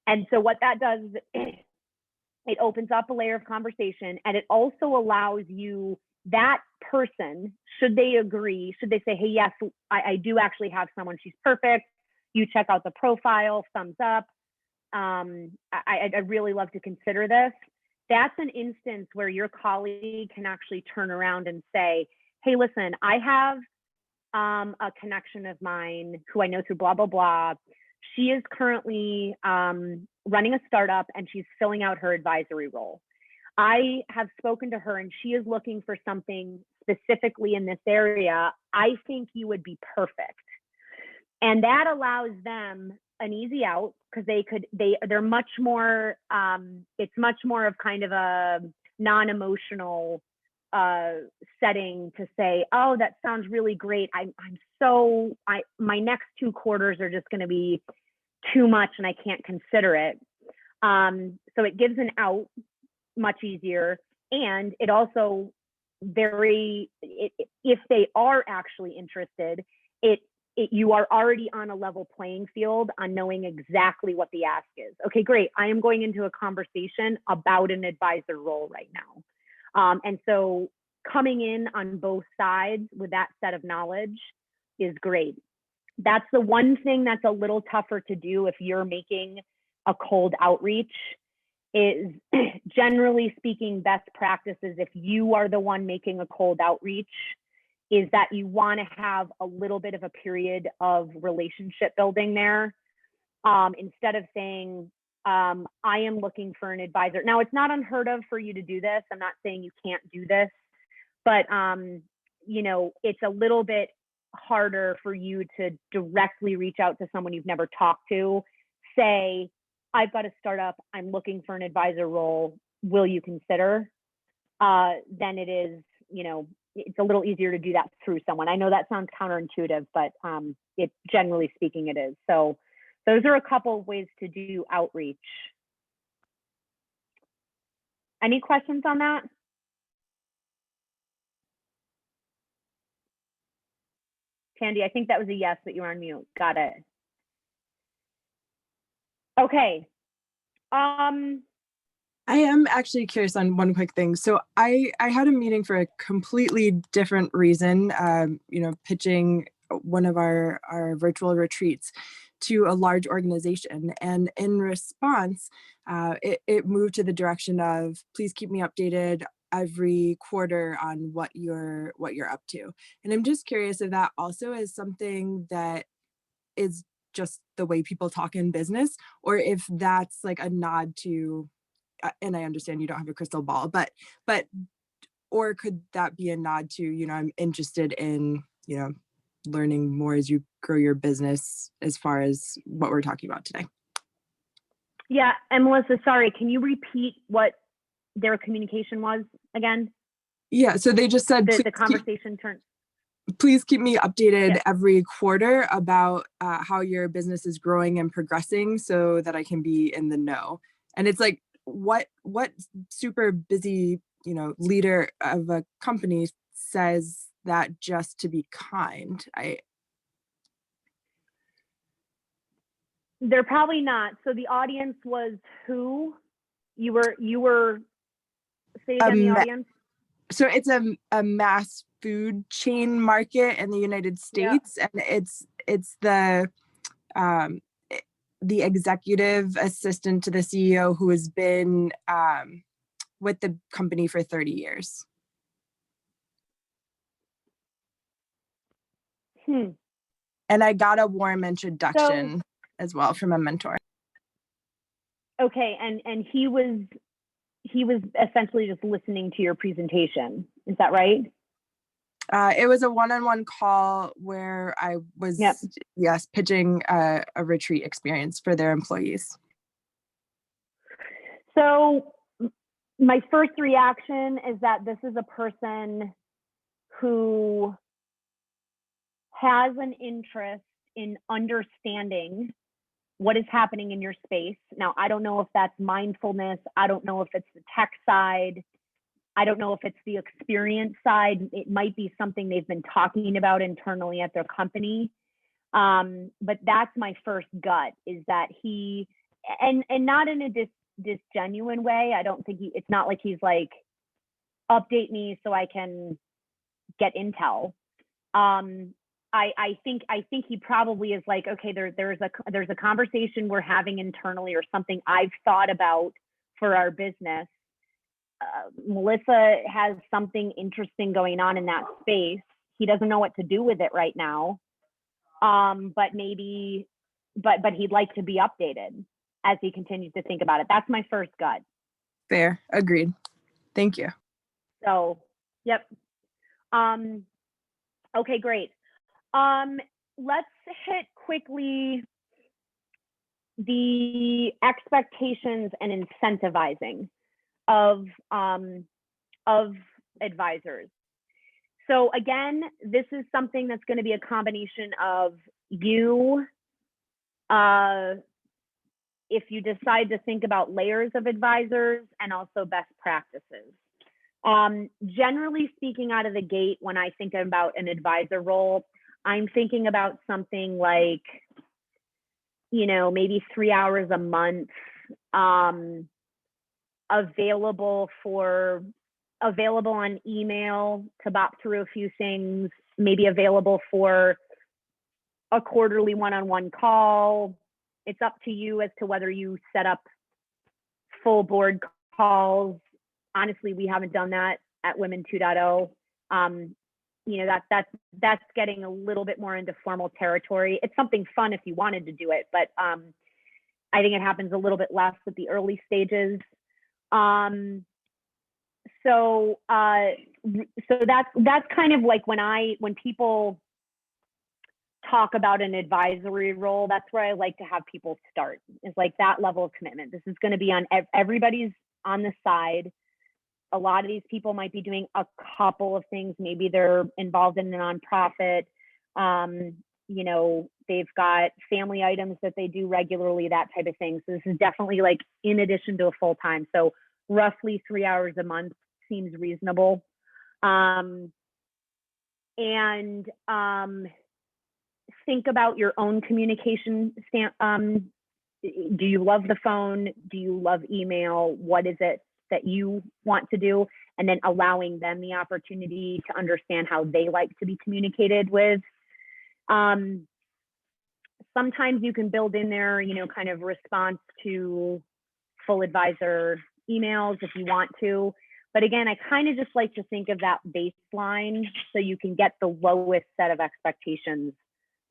And so what that does is it opens up a layer of conversation, and it also allows you, that person, should they agree, should they say, hey, yes, I do actually have someone, she's perfect, you check out the profile, thumbs up, I'd really love to consider this. That's an instance where your colleague can actually turn around and say, hey, listen, I have a connection of mine who I know through blah, blah, blah. She is currently running a startup and she's filling out her advisory role. I have spoken to her and she is looking for something specifically in this area. I think you would be perfect. And that allows them an easy out, because they're much more, it's much more of kind of a non-emotional setting to say, oh, that sounds really great. My next 2 quarters are just going to be too much and I can't consider it. So it gives an out much easier. And it also if they are actually interested, you are already on a level playing field on knowing exactly what the ask is. Okay, great. I am going into a conversation about an advisor role right now. And so coming in on both sides with that set of knowledge is great. That's the one thing that's a little tougher to do if you're making a cold outreach, is generally speaking, best practices, if you are the one making a cold outreach, is that you want to have a little bit of a period of relationship building there. Instead of saying, I am looking for an advisor. Now, it's not unheard of for you to do this. I'm not saying you can't do this, but it's a little bit harder for you to directly reach out to someone you've never talked to. Say, I've got a startup, I'm looking for an advisor role, will you consider? Then it is, it's a little easier to do that through someone. I know that sounds counterintuitive, but it, generally speaking, it is. So those are a couple of ways to do outreach. Any questions on that? Tandy, I think that was a yes, but you were on mute. Got it. Okay. I am actually curious on one quick thing. So I had a meeting for a completely different reason, pitching one of our virtual retreats to a large organization. And in response, it moved to the direction of, please keep me updated every quarter on what you're up to. And I'm just curious if that also is something that is just the way people talk in business, or if that's like a nod to, and I understand you don't have a crystal ball, but or could that be a nod to, I'm interested in, learning more as you grow your business, as far as what we're talking about today? Yeah, and Melissa, sorry, can you repeat what their communication was again? Yeah, so they just said the conversation turned. Please keep me updated every quarter about how your business is growing and progressing, so that I can be in the know. And it's like, what super busy, leader of a company says that just to be kind? They're probably not. So the audience was who? You were say again, the audience? So it's a mass food chain market in the United States, and it's the executive assistant to the CEO who has been with the company for 30 years. And I got a warm introduction as well from a mentor. Okay, and he was essentially just listening to your presentation. Is that right? It was a one-on-one call where I was, pitching a retreat experience for their employees. So my first reaction is that this is a person who has an interest in understanding what is happening in your space. Now, I don't know if that's mindfulness. I don't know if it's the tech side. I don't know if it's the experience side. It might be something they've been talking about internally at their company. But that's my first gut, is that he, and not in a disgenuine way. I don't think it's not like he's like, update me so I can get intel. I think he probably is like, okay, there's a conversation we're having internally, or something I've thought about for our business. Melissa has something interesting going on in that space. He doesn't know what to do with it right now. But maybe, but he'd like to be updated as he continues to think about it. That's my first gut. Fair. Agreed. Thank you. So, yep. Okay, great. Let's hit quickly the expectations and incentivizing of advisors. So again, this is something that's going to be a combination of you, if you decide to think about layers of advisors, and also best practices. Generally speaking, out of the gate, when I think about an advisor role, I'm thinking about something like, you know, maybe 3 hours a month, available on email to bop through a few things, maybe available for a quarterly one-on-one call. It's up to you as to whether you set up full board calls. Honestly, we haven't done that at Women 2.0. You know, that's getting a little bit more into formal territory. It's something fun if you wanted to do it, but I think it happens a little bit less at the early stages. So that's kind of like when people talk about an advisory role, that's where I like to have people start, is like that level of commitment. This is going to be on everybody's on the side. A lot of these people might be doing a couple of things. Maybe they're involved in a nonprofit. You know, they've got family items that they do regularly, that type of thing. So this is definitely like in addition to a full-time. So roughly 3 hours a month seems reasonable. Think about your own communication. Do you love the phone? Do you love email? What is it that you want to do? And then allowing them the opportunity to understand how they like to be communicated with. Sometimes you can build in there, you know, kind of response to full advisor emails if you want to. But again, I kind of just like to think of that baseline so you can get the lowest set of expectations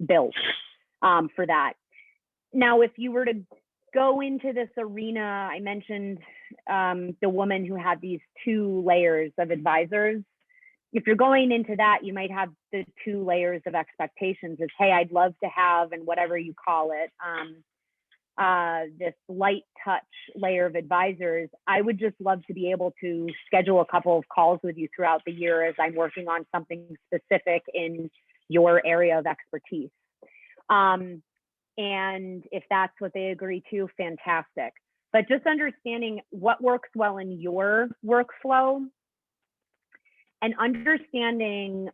built for that. Now, if you were to go into this arena, I mentioned the woman who had these 2 layers of advisors. If you're going into that, you might have the 2 layers of expectations is, hey, I'd love to have, and whatever you call it, this light touch layer of advisors. I would just love to be able to schedule a couple of calls with you throughout the year as I'm working on something specific in your area of expertise. And if that's what they agree to, fantastic. But just understanding what works well in your workflow, and understanding,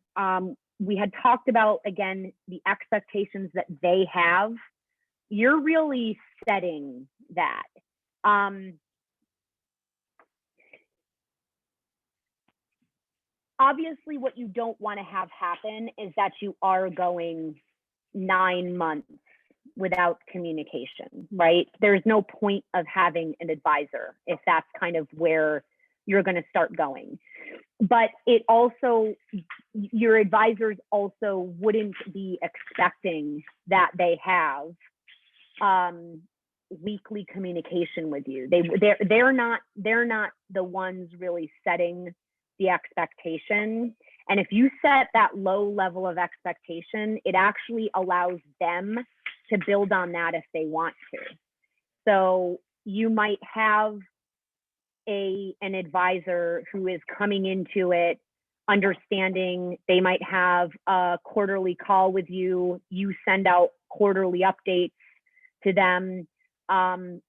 we had talked about, again, the expectations that they have. You're really setting that. Obviously, what you don't want to have happen is that you are going 9 months without communication, right? There's no point of having an advisor if that's kind of where you're going to start going. But it also, your advisors also wouldn't be expecting that they have weekly communication with you. They're not the ones really setting the expectation. And if you set that low level of expectation, it actually allows them to build on that if they want to. So you might have an advisor who is coming into it understanding they might have a quarterly call with you. You send out quarterly updates to them.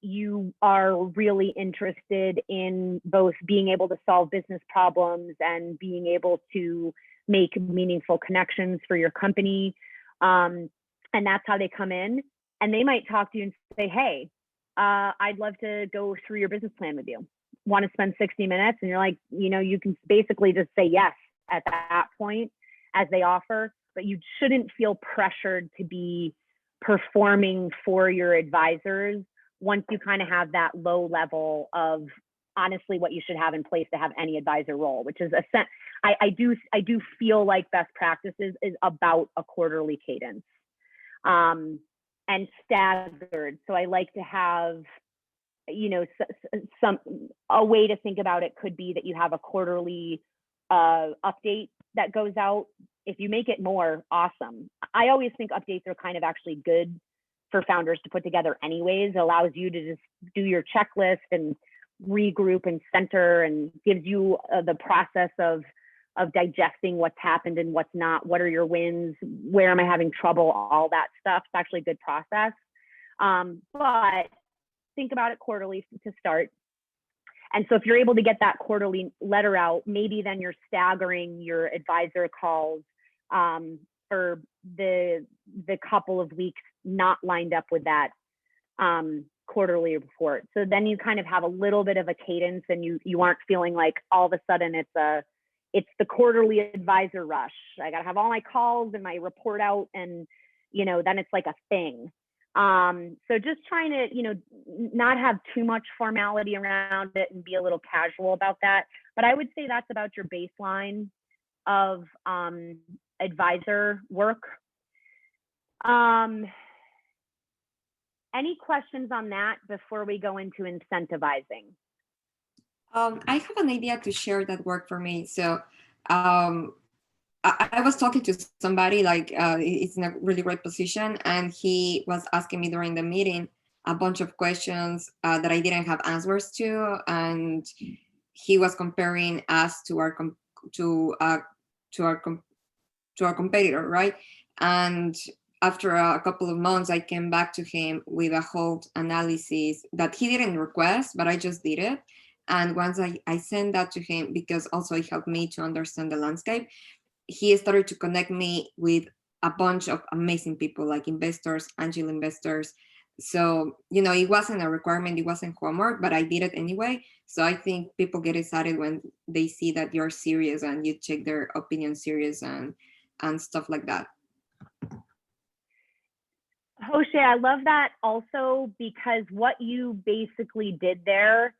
You are really interested in both being able to solve business problems and being able to make meaningful connections for your company. And that's how they come in. And they might talk to you and say, hey, I'd love to go through your business plan with you. Want to spend 60 minutes? And you're like, you can basically just say yes at that point as they offer, but you shouldn't feel pressured to be performing for your advisors once you kind of have that low level of honestly what you should have in place to have any advisor role, which is I do feel like best practices is about a quarterly cadence and staggered. So I like to have, a way to think about it could be that you have a quarterly update that goes out. If you make it more, awesome. I always think updates are kind of actually good for founders to put together anyways. It allows you to just do your checklist and regroup and center, and gives you the process of digesting what's happened and what's not. What are your wins? Where am I having trouble? All that stuff. It's actually a good process. But think about it quarterly to start. And so if you're able to get that quarterly letter out, maybe then you're staggering your advisor calls for the couple of weeks not lined up with that quarterly report. So then you kind of have a little bit of a cadence, and you aren't feeling like all of a sudden it's the quarterly advisor rush. I got to have all my calls and my report out, and then it's like a thing. So just trying to, not have too much formality around it and be a little casual about that. But I would say that's about your baseline of advisor work. Any questions on that before we go into incentivizing? I have an idea to share that worked for me. So I was talking to somebody like it's in a really great position, and he was asking me during the meeting a bunch of questions that I didn't have answers to, and he was comparing us to our competitor, right? And after a couple of months, I came back to him with a whole analysis that he didn't request, but I just did it. And once I sent that to him, because also it helped me to understand the landscape, he started to connect me with a bunch of amazing people, like investors, angel investors. So, it wasn't a requirement, it wasn't homework, but I did it anyway. So I think people get excited when they see that you're serious and you take their opinion serious and stuff like that. Jose, I love that also, because what you basically did there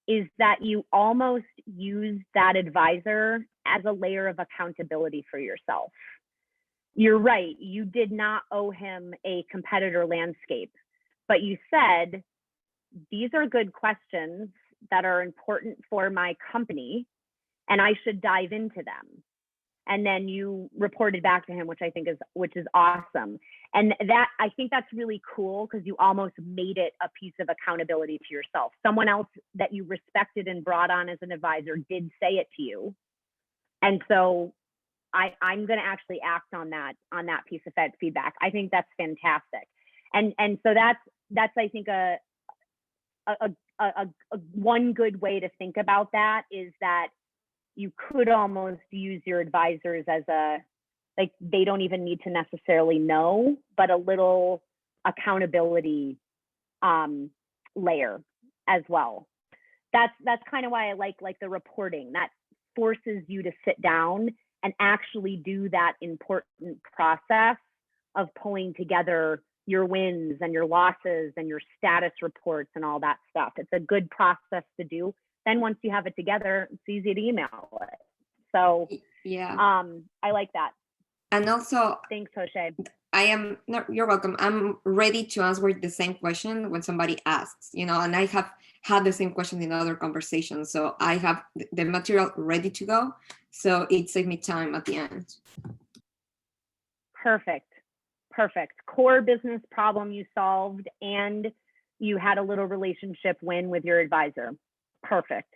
is that you almost used that advisor as a layer of accountability for yourself. You're right, you did not owe him a competitor landscape, but you said, these are good questions that are important for my company, and I should dive into them. And then you reported back to him, which is awesome. And that, I think that's really cool, because you almost made it a piece of accountability to yourself. Someone else that you respected and brought on as an advisor did say it to you. And so I'm going to actually act on that piece of feedback. I think that's fantastic. And so that's I think a one good way to think about that is that you could almost use your advisors as they don't even need to necessarily know, but a little accountability layer as well. That's kind of why I like the reporting. That forces you to sit down and actually do that important process of pulling together your wins and your losses and your status reports and all that stuff. It's a good process to do. Then once you have it together, it's easy to email it. So yeah, I like that. And also, thanks, Jose. You're welcome. I'm ready to answer the same question when somebody asks, and I have had the same question in other conversations. So I have the material ready to go. So it saved me time at the end. Perfect. Core business problem you solved, and you had a little relationship win with your advisor. Perfect.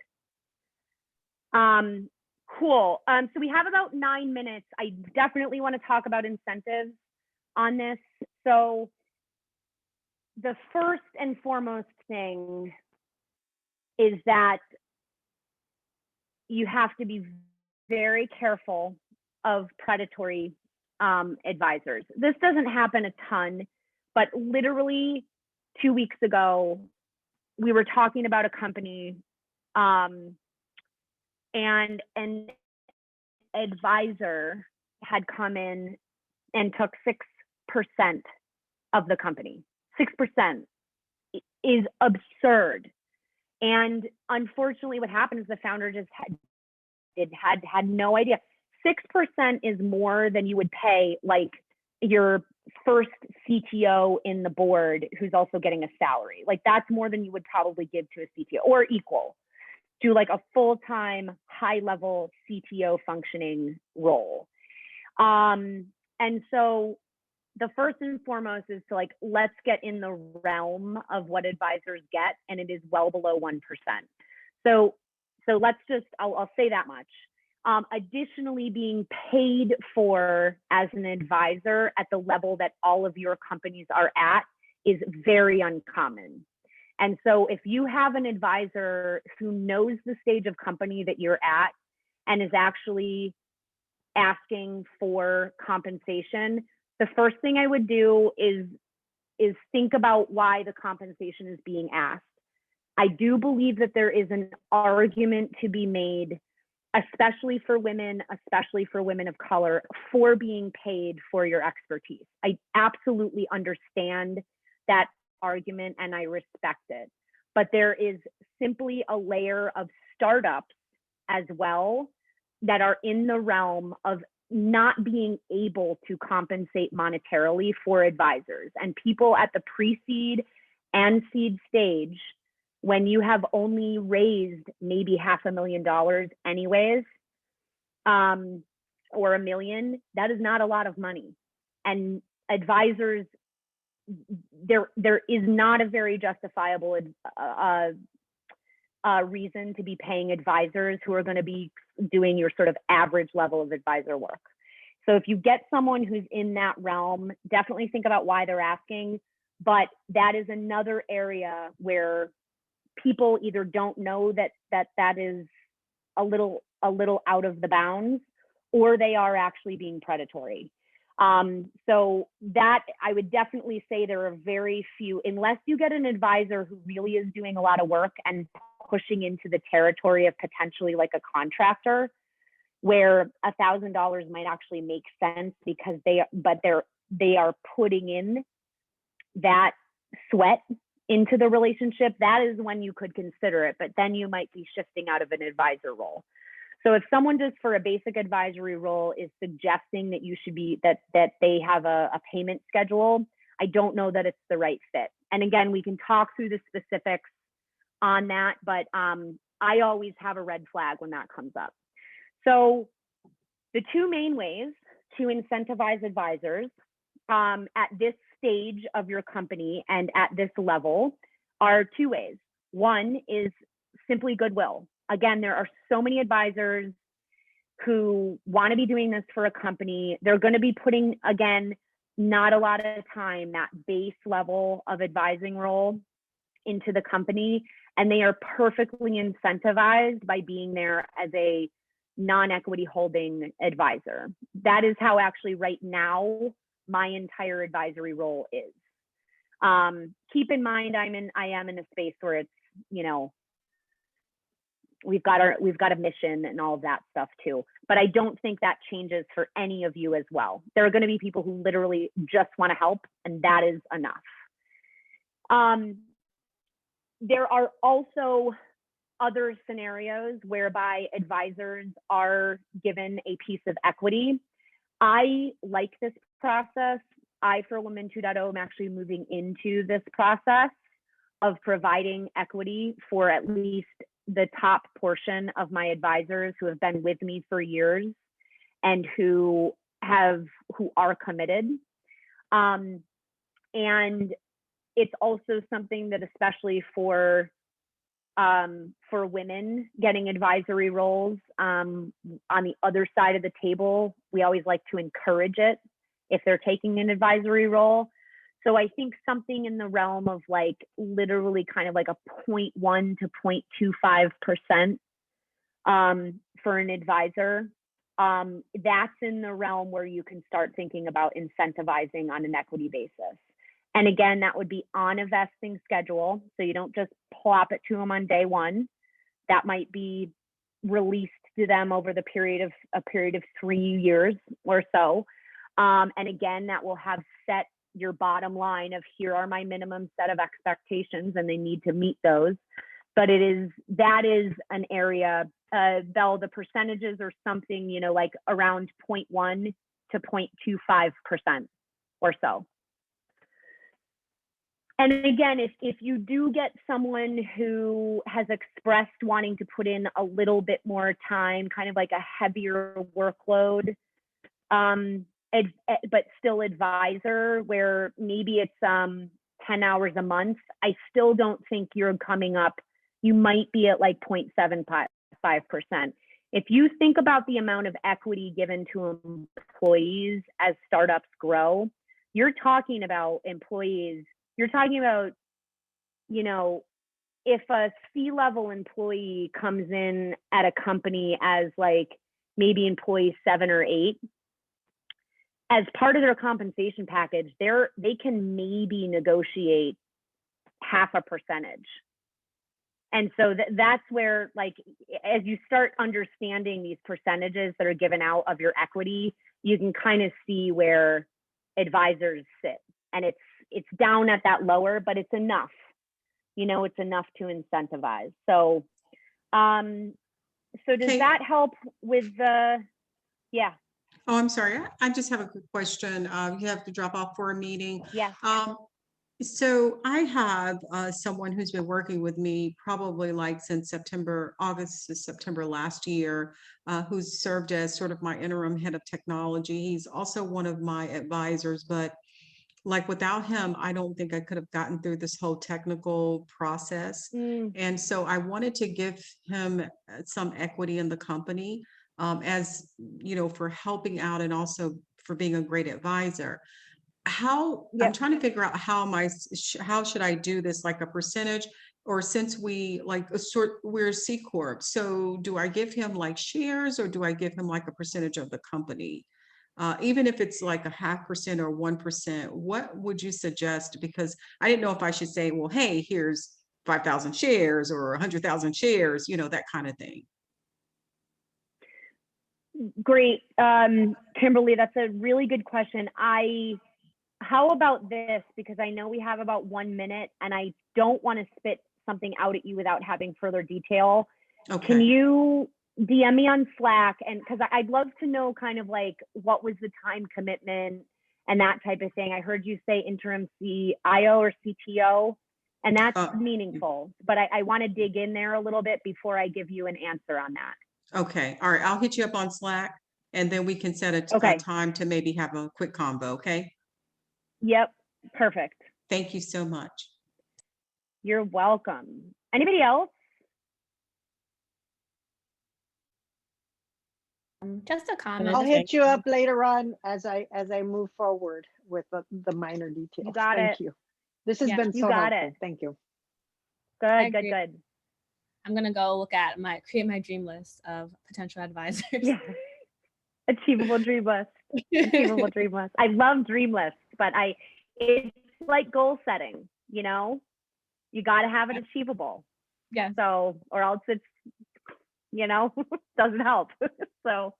Cool. So we have about 9 minutes. I definitely want to talk about incentives on this. So the first and foremost thing is that you have to be very careful of predatory advisors. This doesn't happen a ton, but literally 2 weeks ago, we were talking about a company and an advisor had come in and took 6% of the company. 6% is absurd. And unfortunately, what happened is the founder just had no idea. 6% is more than you would pay like your first CTO in the board who's also getting a salary. Like that's more than you would probably give to a CTO, or equal to like a full-time high-level CTO functioning role. And so the first and foremost is to like, let's get in the realm of what advisors get, and it is well below 1%. So let's just, I'll say that much. Additionally, being paid for as an advisor at the level that all of your companies are at is very uncommon. And so if you have an advisor who knows the stage of company that you're at and is actually asking for compensation, the first thing I would do is think about why the compensation is being asked. I do believe that there is an argument to be made, especially for women of color, for being paid for your expertise. I absolutely understand that argument and I respect it. But there is simply a layer of startups as well that are in the realm of not being able to compensate monetarily for advisors. And people at the pre-seed and seed stage, when you have only raised maybe $500,000 anyways, or $1 million, that is not a lot of money. And advisors, there is not a very justifiable reason to be paying advisors who are going to be doing your sort of average level of advisor work. So if you get someone who's in that realm, definitely think about why they're asking. But that is another area where people either don't know that is a little out of the bounds, or they are actually being predatory. So that I would definitely say there are very few, unless you get an advisor who really is doing a lot of work and pushing into the territory of potentially like a contractor, where $1,000 might actually make sense because they are putting in that sweat into the relationship. That is when you could consider it, but then you might be shifting out of an advisor role. So if someone just for a basic advisory role is suggesting that you should be, that they have a payment schedule, I don't know that it's the right fit. And again, we can talk through the specifics on that, but I always have a red flag when that comes up. So the two main ways to incentivize advisors at this stage of your company and at this level are two ways. One is simply goodwill. Again, there are so many advisors who want to be doing this for a company. They're going to be putting, again, not a lot of time, that base level of advising role into the company. And they are perfectly incentivized by being there as a non-equity holding advisor. That is how actually right now my entire advisory role is. Keep in mind, I am in a space where it's, you know, we've got a mission and all of that stuff too. But I don't think that changes for any of you as well. There are going to be people who literally just want to help, and that is enough. There are also other scenarios whereby advisors are given a piece of equity. I like this process. I, for Women 2.0, am actually moving into this process of providing equity for at least the top portion of my advisors who have been with me for years and who are committed. And it's also something that, especially for women getting advisory roles on the other side of the table, we always like to encourage it if they're taking an advisory role. So I think something in the realm of like literally kind of like a 0.1 to 0.25% for an advisor. That's in the realm where you can start thinking about incentivizing on an equity basis. And again, that would be on a vesting schedule. So you don't just plop it to them on day one. That might be released to them over the period of 3 years or so. And again, that will have set your bottom line of here are my minimum set of expectations and they need to meet those. But that is an area, Belle, the percentages are something, you know, like around 0.1 to 0.25% or so. And again, if you do get someone who has expressed wanting to put in a little bit more time, kind of like a heavier workload, but still advisor, where maybe it's 10 hours a month, I still don't think you're coming up. You might be at like 0.75%. If you think about the amount of equity given to employees as startups grow, you're talking about employees. You're talking about, you know, if a C-level employee comes in at a company as like maybe employee 7 or 8, as part of their compensation package, they can maybe negotiate 0.5%. And so that's where, like, as you start understanding these percentages that are given out of your equity, you can kind of see where advisors sit. And it's down at that lower, but it's enough. You know, it's enough to incentivize. So, so does that help with the, yeah. Oh, I'm sorry. I just have a quick question. You have to drop off for a meeting. Yeah. So I have someone who's been working with me probably like since August to September last year, who's served as sort of my interim head of technology. He's also one of my advisors, but like without him, I don't think I could have gotten through this whole technical process. And so I wanted to give him some equity in the company, as, you know, for helping out and also for being a great advisor. I'm trying to figure out how should I do this, like a percentage, or since we like we're C Corp. So do I give him like shares or do I give him like a percentage of the company? Even if it's like a 0.5% or 1%, what would you suggest? Because I didn't know if I should say, well, hey, here's 5,000 shares or 100,000 shares, you know, that kind of thing. Great. Kimberly, that's a really good question. How about this? Because I know we have about 1 minute and I don't want to spit something out at you without having further detail. Okay. Can you DM me on Slack? And because I'd love to know kind of like what was the time commitment and that type of thing. I heard you say interim CIO or CTO, and that's meaningful, but I want to dig in there a little bit before I give you an answer on that. Okay. All right. I'll hit you up on Slack and then we can set a time to maybe have a quick combo. Okay. Yep. Perfect. Thank you so much. You're welcome. Anybody else? Just a comment. I'll hit you up later on as I move forward with the minor details. You got Thank it. you. This has been so helpful. Thank you. Good. I'm gonna go create my dream list of potential advisors. Yeah. Achievable dream list. Achievable dream list. I love dream lists, but it's like goal setting, you know? You gotta have it achievable. Yeah. So, or else it's, you know, doesn't help. So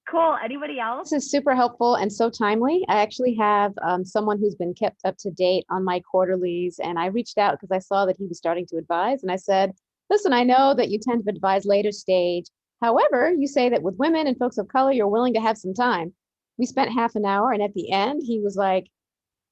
cool. Anybody else? This is super helpful and so timely. I actually have someone who's been kept up to date on my quarterlies, and I reached out because I saw that he was starting to advise, and I said, listen, I know that you tend to advise later stage. However, you say that with women and folks of color, you're willing to have some time. We spent half an hour, and at the end, he was like,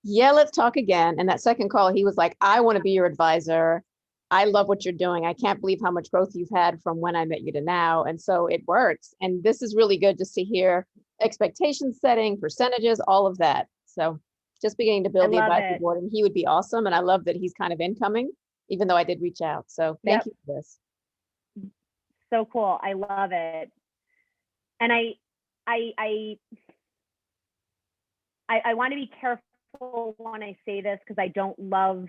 yeah, let's talk again. And that second call, he was like, I want to be your advisor. I love what you're doing. I can't believe how much growth you've had from when I met you to now. And so it works. And this is really good just to hear expectation setting, percentages, all of that. So just beginning to build the advisory board, and he would be awesome. And I love that he's kind of incoming, even though I did reach out. So thank you for this. So cool. I love it. And I want to be careful careful when I say this because I don't love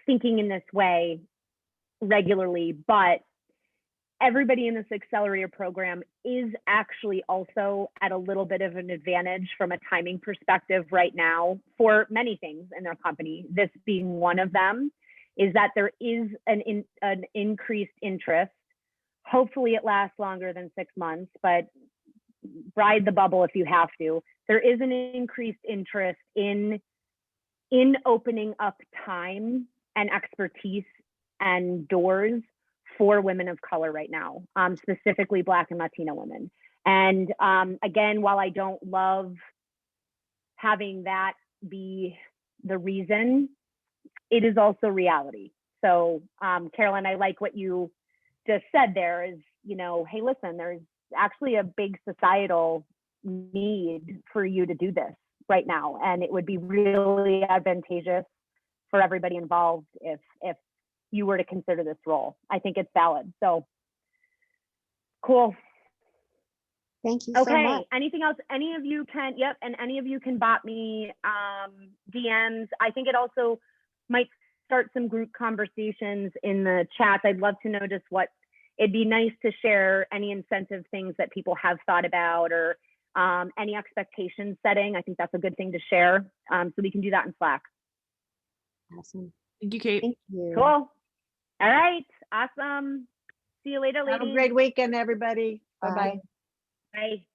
thinking in this way regularly, but everybody in this accelerator program is actually also at a little bit of an advantage from a timing perspective right now for many things in their company. This being one of them, is that there is an increased interest. Hopefully it lasts longer than 6 months, but ride the bubble if you have to. There is an increased interest in opening up time and expertise and doors for women of color right now, specifically Black and Latino women. And again, while I don't love having that be the reason, it is also reality. So Carolyn, I like what you just said there is, you know, hey, listen, there's actually a big societal need for you to do this right now. And it would be really advantageous for everybody involved if you were to consider this role. I think it's valid. So cool. Thank you so Okay, much. anything else? Any of you can, and any of you can bot me DMs. I think it also might start some group conversations in the chats. I'd love to know just what, it'd be nice to share any incentive things that people have thought about or any expectation setting. I think that's a good thing to share. So we can do that in Slack. Awesome. Thank you, Kate. Thank you. Cool. All right. Awesome. See you later, ladies. Have a great weekend, everybody. Bye-bye. Bye.